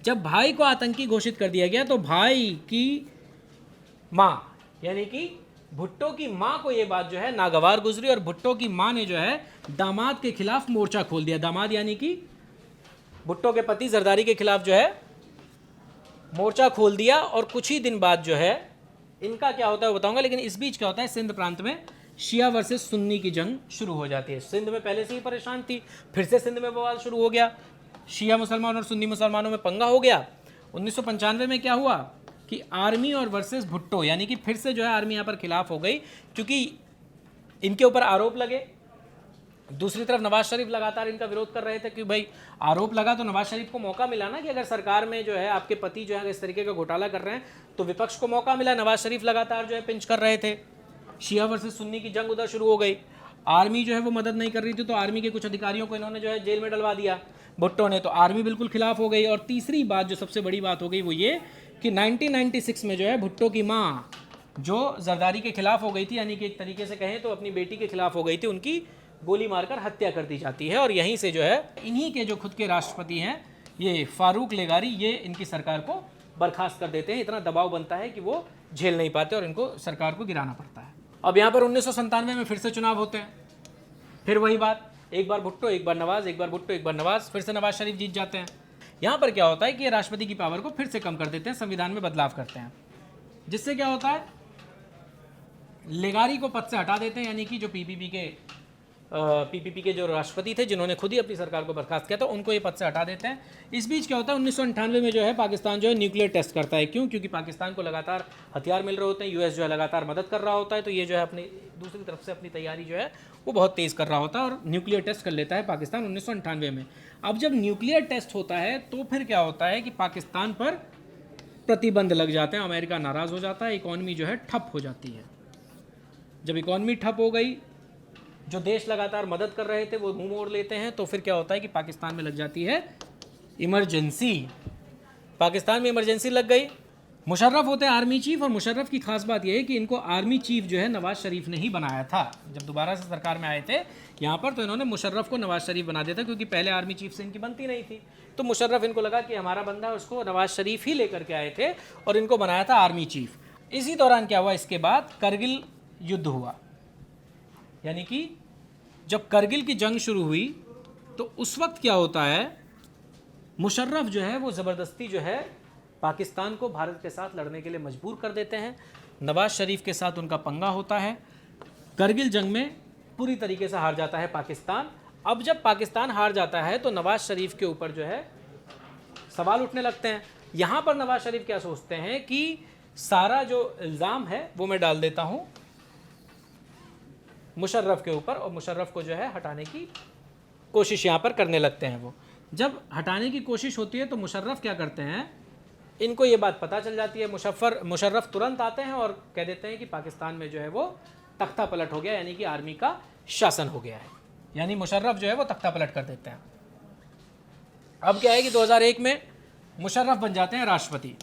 जब भाई को आतंकी घोषित कर दिया गया तो भाई की माँ यानी कि भुट्टो की माँ को ये बात जो है नागवार गुजरी, और भुट्टो की माँ ने जो है दामाद के खिलाफ मोर्चा खोल दिया। दामाद यानी कि भुट्टो के पति जरदारी के खिलाफ जो है मोर्चा खोल दिया। और कुछ ही दिन बाद जो है इनका क्या होता है वो बताऊंगा, लेकिन इस बीच क्या होता है, सिंध प्रांत में शिया वर्सेस सुन्नी की जंग शुरू हो जाती है। सिंध में पहले से ही परेशान थी, फिर से सिंध में बवाल शुरू हो गया, शिया मुसलमान और सुन्नी मुसलमानों में पंगा हो गया। 1995 में क्या हुआ कि आर्मी और वर्सेस भुट्टो, यानी कि फिर से जो है आर्मी यहाँ पर खिलाफ हो गई, क्योंकि इनके ऊपर आरोप लगे। दूसरी तरफ नवाज शरीफ लगातार इनका विरोध कर रहे थे कि भाई आरोप लगा तो नवाज शरीफ को मौका मिला ना कि अगर सरकार में जो है आपके पति जो है इस तरीके का घोटाला कर रहे हैं तो विपक्ष को मौका मिला। नवाज शरीफ लगातार जो है पिंच कर रहे थे, शिया वर्सेस सुन्नी की जंग उधर शुरू हो गई। आर्मी जो है वो मदद नहीं कर रही थी, तो आर्मी के कुछ अधिकारियों को इन्होंने जो है जेल में डलवा दिया भुट्टो ने, तो आर्मी बिल्कुल खिलाफ हो गई। और तीसरी बात जो सबसे बड़ी बात हो गई वो ये कि 1996 में जो है भुट्टो की माँ जो जरदारी के खिलाफ हो गई थी, यानी कि एक तरीके से कहें तो अपनी बेटी के खिलाफ हो गई थी, उनकी गोली मारकर हत्या कर दी जाती है। और यहीं से जो है इन्हीं के जो खुद के राष्ट्रपति हैं ये फारूक लेगारी, ये इनकी सरकार को बर्खास्त कर देते हैं। इतना दबाव बनता है कि वो झेल नहीं पाते और इनको सरकार को गिराना पड़ता है। अब यहाँ पर 1997 में फिर से चुनाव होते हैं, फिर वही बात, एक बार भुट्टो एक बार नवाज, एक बार भुट्टो एक बार नवाज, फिर से नवाज शरीफ जीत जाते हैं। यहाँ पर क्या होता है कि ये राष्ट्रपति की पावर को फिर से कम कर देते हैं, संविधान में बदलाव करते हैं, जिससे क्या होता है लेगारी को पद से हटा देते हैं, यानी कि जो पीपीपी के जो राष्ट्रपति थे जिन्होंने खुद ही अपनी सरकार को बर्खास्त किया था, उनको ये पद से हटा देते हैं। इस बीच क्या होता है 1998 में जो है पाकिस्तान जो है न्यूक्लियर टेस्ट करता है। क्यों? क्योंकि पाकिस्तान को लगातार हथियार मिल रहे होते हैं, यूएस जो है लगातार मदद कर रहा होता है, तो ये जो है अपनी दूसरी तरफ से अपनी तैयारी जो है वो बहुत तेज़ कर रहा होता है और न्यूक्लियर टेस्ट कर लेता है पाकिस्तान 1998 में। अब जब न्यूक्लियर टेस्ट होता है तो फिर क्या होता है कि पाकिस्तान पर प्रतिबंध लग जाते हैं, अमेरिका नाराज़ हो जाता है, इकॉनमी जो है ठप हो जाती है। जब इकॉनमी ठप हो गई, जो देश लगातार मदद कर रहे थे वो मुंह मोड़ लेते हैं, तो फिर क्या होता है कि पाकिस्तान में लग जाती है इमरजेंसी। पाकिस्तान में इमरजेंसी लग गई। मुशर्रफ होते हैं आर्मी चीफ, और मुशर्रफ की खास बात यह है कि इनको आर्मी चीफ जो है नवाज शरीफ ने ही बनाया था। जब दोबारा से सरकार में आए थे यहाँ पर तो इन्होंने मुशर्रफ को नवाज शरीफ बना दिया था, क्योंकि पहले आर्मी चीफ से इनकी बनती नहीं थी। तो मुशर्रफ इनको लगा कि हमारा बंदा है, उसको नवाज शरीफ ही लेकर के आए थे और इनको बनाया था आर्मी चीफ। इसी दौरान क्या हुआ, इसके बाद करगिल युद्ध हुआ, यानी कि जब करगिल की जंग शुरू हुई तो उस वक्त क्या होता है, मुशर्रफ जो है वो ज़बरदस्ती जो है पाकिस्तान को भारत के साथ लड़ने के लिए मजबूर कर देते हैं। नवाज शरीफ के साथ उनका पंगा होता है। करगिल जंग में पूरी तरीके से हार जाता है पाकिस्तान। अब जब पाकिस्तान हार जाता है तो नवाज शरीफ के ऊपर जो है सवाल उठने लगते हैं। यहाँ पर नवाज शरीफ क्या सोचते हैं कि सारा जो इल्ज़ाम है वो मैं डाल देता हूँ मुशर्रफ के ऊपर, और मुशर्रफ को जो है हटाने की कोशिश यहाँ पर करने लगते हैं। वो जब हटाने की कोशिश होती है तो मुशर्रफ क्या करते हैं, इनको ये बात पता चल जाती है। मुशर्रफ तुरंत आते हैं और कह देते हैं कि पाकिस्तान में जो है वो तख्ता पलट हो गया, यानी कि आर्मी का शासन हो गया है, यानी मुशर्रफ जो है वो तख्ता पलट कर देते हैं। अब क्या है कि 2001 में मुशर्रफ बन जाते हैं राष्ट्रपति।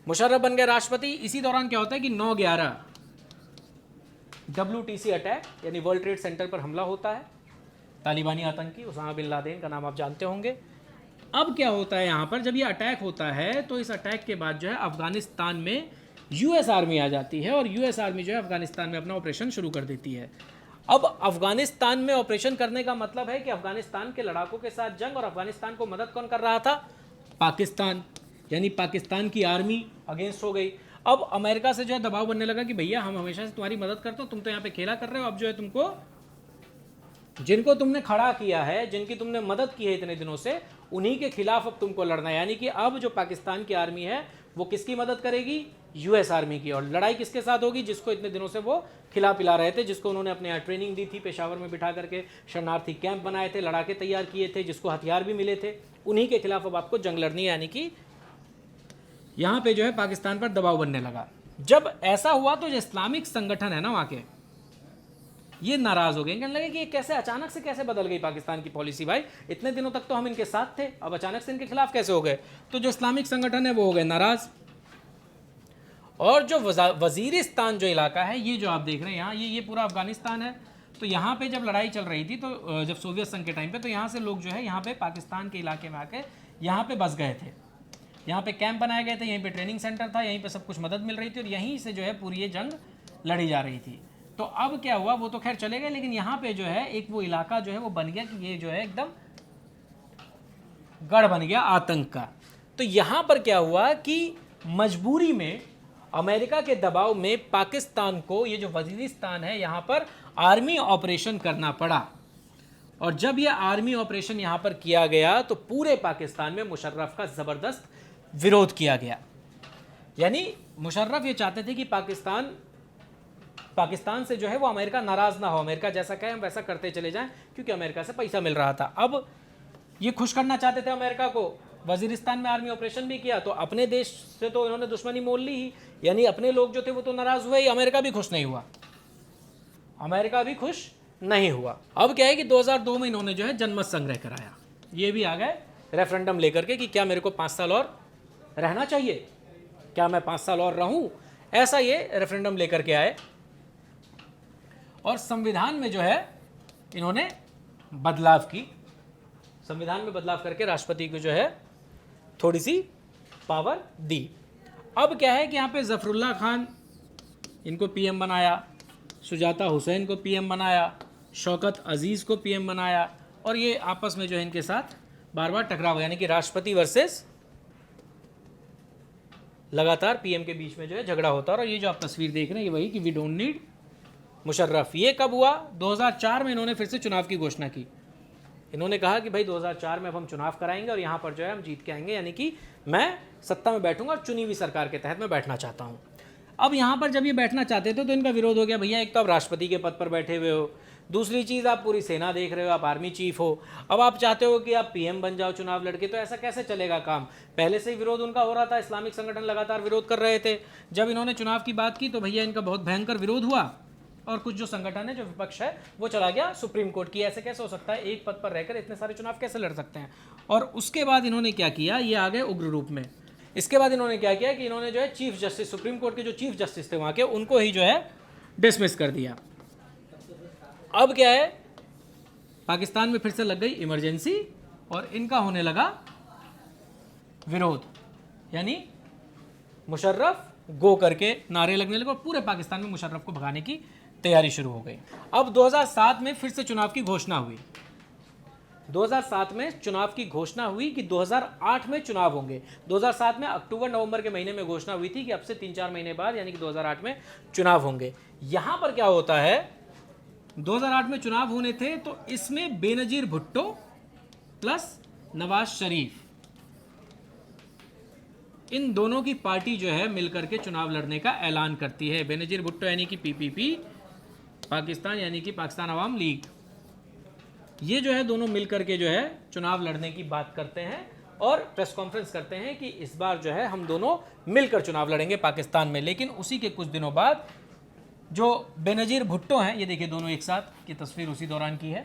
मुशर्रफ बन गए राष्ट्रपति। इसी दौरान क्या होता है कि 9/11 WTC अटैक यानी वर्ल्ड ट्रेड सेंटर पर हमला होता है, तालिबानी आतंकी उसामा बिन लादेन का नाम आप जानते होंगे। अब क्या होता है यहाँ पर, जब ये अटैक होता है तो इस अटैक के बाद जो है अफगानिस्तान में US आर्मी आ जाती है और US आर्मी जो है अफगानिस्तान में अपना ऑपरेशन शुरू कर देती है। अब अफगानिस्तान में ऑपरेशन करने का मतलब है कि अफगानिस्तान के लड़ाकों के साथ जंग, और अफगानिस्तान को मदद कौन कर रहा था, पाकिस्तान, यानी पाकिस्तान की आर्मी अगेंस्ट हो गई। अब अमेरिका से जो है दबाव बनने लगा कि भैया हम हमेशा से तुम्हारी मदद करते हो, तुम तो यहाँ पे खेला कर रहे हो, अब जो है तुमको जिनको तुमने खड़ा किया है, जिनकी तुमने मदद की है इतने दिनों से, उन्हीं के खिलाफ अब तुमको लड़ना है। यानी कि अब जो पाकिस्तान की आर्मी है वो किसकी मदद करेगी, US आर्मी की। और लड़ाई किसके साथ होगी, जिसको इतने दिनों से वो खिला पिला रहे थे, जिसको उन्होंने अपने यहाँ ट्रेनिंग दी थी, पेशावर में बिठा करके शरणार्थी कैंप बनाए थे, लड़ाके तैयार किए थे, जिसको हथियार भी मिले थे, उन्हीं के खिलाफ अब आपको जंग लड़नी है। यानी कि यहाँ पे जो है पाकिस्तान पर दबाव बनने लगा। जब ऐसा हुआ तो जो इस्लामिक संगठन है ना वहाँ के, ये नाराज हो गए, कहने लगे कि ये कैसे अचानक से कैसे बदल गई पाकिस्तान की पॉलिसी, भाई इतने दिनों तक तो हम इनके साथ थे, अब अचानक से इनके खिलाफ कैसे हो गए। तो जो इस्लामिक संगठन है वो हो गए नाराज। और जो वजीरिस्तान जो इलाका है, ये जो आप देख रहे हैं यहाँ, ये पूरा अफगानिस्तान है। तो यहाँ पे जब लड़ाई चल रही थी, तो जब सोवियत संघ के टाइम पे, तो यहाँ से लोग जो है यहाँ पे पाकिस्तान के इलाके में आके यहाँ पे बस गए थे, यहाँ पे कैंप बनाए गए थे, यहीं पे ट्रेनिंग सेंटर था, यहीं पे सब कुछ मदद मिल रही थी, और यहीं से जो है पूरी ये जंग लड़ी जा रही थी। तो अब क्या हुआ, वो तो खैर चले गए, लेकिन यहाँ पे जो है एक वो इलाका जो है वो बन गया कि ये जो है एकदम गढ़ बन गया आतंक का। तो यहाँ पर क्या हुआ कि मजबूरी में, अमेरिका के दबाव में पाकिस्तान को ये जो वजीरिस्तान है यहाँ पर आर्मी ऑपरेशन करना पड़ा। और जब ये आर्मी ऑपरेशन यहाँ पर किया गया तो पूरे पाकिस्तान में मुशर्रफ का ज़बरदस्त विरोध किया गया। यानी मुशर्रफ ये चाहते थे कि पाकिस्तान से जो है वो अमेरिका नाराज़ ना हो, अमेरिका जैसा कहे हम वैसा करते चले जाएं, क्योंकि अमेरिका से पैसा मिल रहा था। अब ये खुश करना चाहते थे अमेरिका को, वजीरिस्तान में आर्मी ऑपरेशन भी किया, तो अपने देश से तो इन्होंने दुश्मनी मोल ली ही, यानी अपने लोग जो थे वो तो नाराज़ हुए ही, अमेरिका भी खुश नहीं हुआ, अमेरिका भी खुश नहीं हुआ। अब क्या है कि 2002 में इन्होंने जो है जनमत संग्रह कराया, ये भी आ गए रेफरेंडम लेकर के कि क्या मेरे को 5 साल और रहना चाहिए, क्या मैं 5 साल और रहूं, ऐसा ये रेफरेंडम लेकर के आए। और संविधान में जो है इन्होंने बदलाव की, संविधान में बदलाव करके राष्ट्रपति को जो है थोड़ी सी पावर दी। अब क्या है कि यहाँ पे ज़फ़रुल्लाह खान इनको PM बनाया, सुजाता हुसैन को PM बनाया, शौकत अजीज़ को PM बनाया, और ये आपस में जो है इनके साथ बार बार टकराव, यानी कि राष्ट्रपति वर्सेस लगातार PM के बीच में जो है झगड़ा होता है। और ये जो आप तस्वीर देख रहे हैं ये वही कि वी डोंट नीड मुशर्रफ। ये कब हुआ, 2004 में इन्होंने फिर से चुनाव की घोषणा की। इन्होंने कहा कि भाई 2004 में अब हम चुनाव कराएंगे और यहाँ पर जो है हम जीत के आएंगे, यानी कि मैं सत्ता में बैठूंगा और चुनी हुई सरकार के तहत मैं बैठना चाहता हूँ। अब यहाँ पर जब ये बैठना चाहते थे तो इनका विरोध हो गया, भैया एक तो आप राष्ट्रपति के पद पर बैठे हुए हो, दूसरी चीज़ आप पूरी सेना देख रहे हो, आप आर्मी चीफ हो, अब आप चाहते हो कि आप PM बन जाओ चुनाव लड़के, तो ऐसा कैसे चलेगा काम। पहले से ही विरोध उनका हो रहा था, इस्लामिक संगठन लगातार विरोध कर रहे थे। जब इन्होंने चुनाव की बात की तो भैया इनका बहुत भयंकर विरोध हुआ, और कुछ जो संगठन है, जो विपक्ष है, वो चला गया सुप्रीम कोर्ट की, ऐसे कैसे हो सकता है, एक पद पर रहकर इतने सारे चुनाव कैसे लड़ सकते हैं। और उसके बाद इन्होंने क्या किया, ये आ गए उग्र रूप में। इसके बाद इन्होंने क्या किया कि इन्होंने जो है चीफ जस्टिस, सुप्रीम कोर्ट के जो चीफ जस्टिस थे वहाँ के, उनको ही जो है डिसमिस कर दिया। अब क्या है, पाकिस्तान में फिर से लग गई इमरजेंसी और इनका होने लगा विरोध, यानी मुशर्रफ गो करके नारे लगने लगे और पूरे पाकिस्तान में मुशर्रफ को भगाने की तैयारी शुरू हो गई। अब 2007 में फिर से चुनाव की घोषणा हुई, 2007 में चुनाव की घोषणा हुई कि 2008 में चुनाव होंगे। 2007 में अक्टूबर-नवंबर के महीने में घोषणा हुई थी कि अब से 3-4 महीने बाद यानी कि 2008 में चुनाव होंगे। यहां पर क्या होता है 2008 में चुनाव होने थे तो इसमें बेनजीर भुट्टो प्लस नवाज शरीफ, इन दोनों की पार्टी जो है मिलकर के चुनाव लड़ने का ऐलान करती है। बेनजीर भुट्टो यानी कि पीपीपी, पाकिस्तान यानी कि पाकिस्तान अवाम लीग, ये जो है दोनों मिलकर के जो है चुनाव लड़ने की बात करते हैं और प्रेस कॉन्फ्रेंस करते हैं कि इस बार जो है हम दोनों मिलकर चुनाव लड़ेंगे पाकिस्तान में। लेकिन उसी के कुछ दिनों बाद जो बेनजीर भुट्टो हैं, ये देखिए दोनों एक साथ की तस्वीर उसी दौरान की है,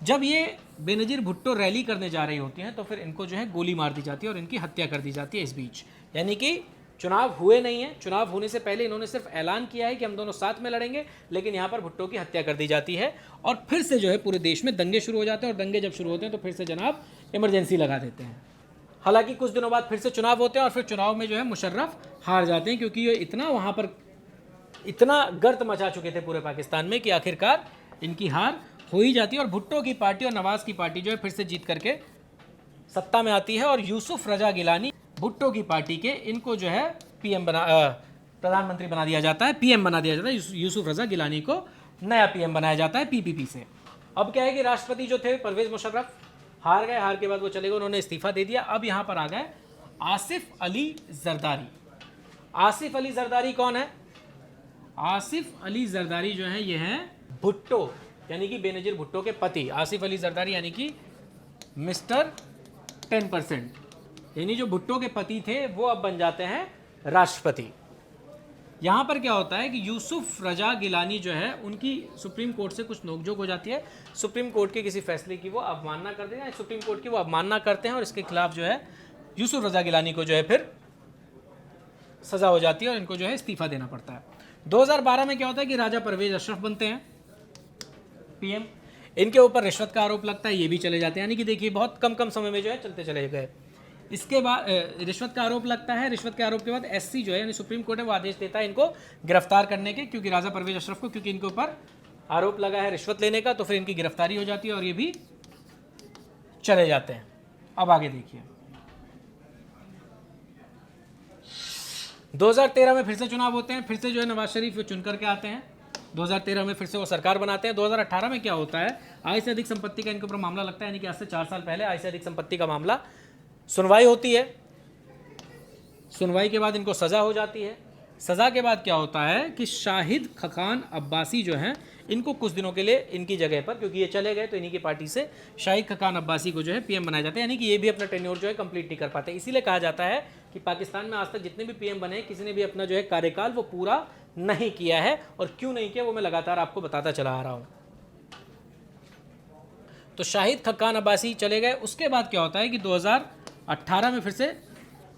जब ये बेनजीर भुट्टो रैली करने जा रही होती हैं तो फिर इनको जो है गोली मार दी जाती है और इनकी हत्या कर दी जाती है इस बीच। यानी कि चुनाव हुए नहीं हैं, चुनाव होने से पहले इन्होंने सिर्फ ऐलान किया है कि हम दोनों साथ में लड़ेंगे, लेकिन यहाँ पर भुट्टो की हत्या कर दी जाती है और फिर से जो है पूरे देश में दंगे शुरू हो जाते हैं। और दंगे जब शुरू होते हैं तो फिर से जनाब इमरजेंसी लगा देते हैं। हालांकि कुछ दिनों बाद फिर से चुनाव होते हैं और फिर चुनाव में जो है मुशर्रफ हार जाते हैं, क्योंकि ये इतना वहाँ पर इतना गर्द मचा चुके थे पूरे पाकिस्तान में कि आखिरकार इनकी हार हो ही जाती है। और भुट्टो की पार्टी और नवाज की पार्टी जो है फिर से जीत करके सत्ता में आती है और यूसुफ रजा गिलानी भुट्टो की पार्टी के, इनको जो है प्रधानमंत्री बना दिया जाता है, पीएम बना दिया जाता है। यूसुफ रजा गिलानी को नया पीएम बनाया जाता है पीपीपी से। अब क्या है कि राष्ट्रपति जो थे परवेज मुशर्रफ हार गए, हार के बाद वो चले गए, उन्होंने इस्तीफा दे दिया। अब यहाँ पर आ गए आसिफ अली जरदारी। आसिफ अली जरदारी कौन है? आसिफ अली जरदारी जो है ये हैं भुट्टो यानी कि बेनजीर भुट्टो के पति। आसिफ अली जरदारी यानी कि मिस्टर 10%, यानी जो भुट्टो के पति थे वो अब बन जाते हैं राष्ट्रपति। यहाँ पर क्या होता है कि यूसुफ रजा गिलानी जो है उनकी सुप्रीम कोर्ट से कुछ नोकझोंक हो जाती है। सुप्रीम कोर्ट के किसी फैसले की वो अवमानना करते हैं, सुप्रीम कोर्ट की वो अवमानना करते हैं और इसके खिलाफ जो है यूसुफ रजा गिलानी को जो है फिर सज़ा हो जाती है और इनको जो है इस्तीफा देना पड़ता है। 2012 में क्या होता है कि राजा परवेज अशरफ बनते हैं पीएम। इनके ऊपर रिश्वत का आरोप लगता है, ये भी चले जाते हैं। यानी कि देखिए बहुत कम समय में जो है चलते चले गए। इसके बाद रिश्वत का आरोप लगता है, रिश्वत के आरोप के बाद एससी जो है यानी सुप्रीम कोर्ट है वो आदेश देता है इनको गिरफ्तार करने के, क्योंकि राजा परवेज अशरफ को क्योंकि इनके ऊपर आरोप लगा है रिश्वत लेने का, तो फिर इनकी गिरफ्तारी हो जाती है और ये भी चले जाते हैं। अब आगे देखिए 2013 में फिर से चुनाव होते हैं, फिर से जो है नवाज शरीफ वो चुन करके आते हैं। 2013 में फिर से वो सरकार बनाते हैं। 2018 में क्या होता है, आय से अधिक संपत्ति का इनके ऊपर मामला लगता है, यानी कि आज से 4 साल पहले आय से अधिक संपत्ति का मामला, सुनवाई होती है। सुनवाई के बाद इनको सज़ा हो जाती है। सज़ा के बाद क्या होता है कि शाहिद खकान अब्बासी जो हैं इनको कुछ दिनों के लिए इनकी जगह पर, क्योंकि ये चले गए तो इन्हीं की पार्टी से शाहिद खकान अब्बासी को जो है पीएम बनाया जाता है। यानी कि ये भी अपना टेन्योर जो है कंप्लीट नहीं कर पाते। इसीलिए कहा जाता है कि पाकिस्तान में आज तक जितने भी पीएम बने किसी ने भी अपना जो है कार्यकाल वो पूरा नहीं किया है, और क्यों नहीं किया वो मैं लगातार आपको बताता चला आ रहा हूँ। तो शाहिद खकान अब्बासी चले गए। उसके बाद क्या होता है कि 2018 में फिर से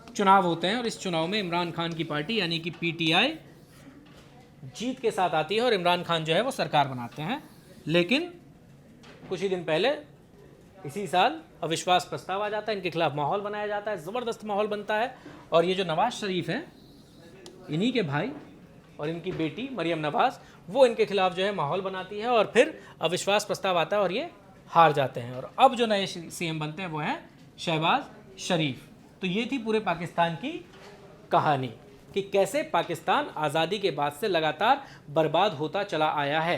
चुनाव होते हैं और इस चुनाव में इमरान खान की पार्टी यानी कि पीटीआई जीत के साथ आती है और इमरान खान जो है वो सरकार बनाते हैं। लेकिन कुछ ही दिन पहले इसी साल अविश्वास प्रस्ताव आ जाता है, इनके खिलाफ माहौल बनाया जाता है, ज़बरदस्त माहौल बनता है। और ये जो नवाज शरीफ हैं इन्हीं के भाई और इनकी बेटी मरियम नवाज वो इनके खिलाफ जो है माहौल बनाती है और फिर अविश्वास प्रस्ताव आता है और ये हार जाते हैं। और अब जो नए सीएम बनते हैं वो हैं शहबाज शरीफ। तो ये थी पूरे पाकिस्तान की कहानी कि कैसे पाकिस्तान आज़ादी के बाद से लगातार बर्बाद होता चला आया है।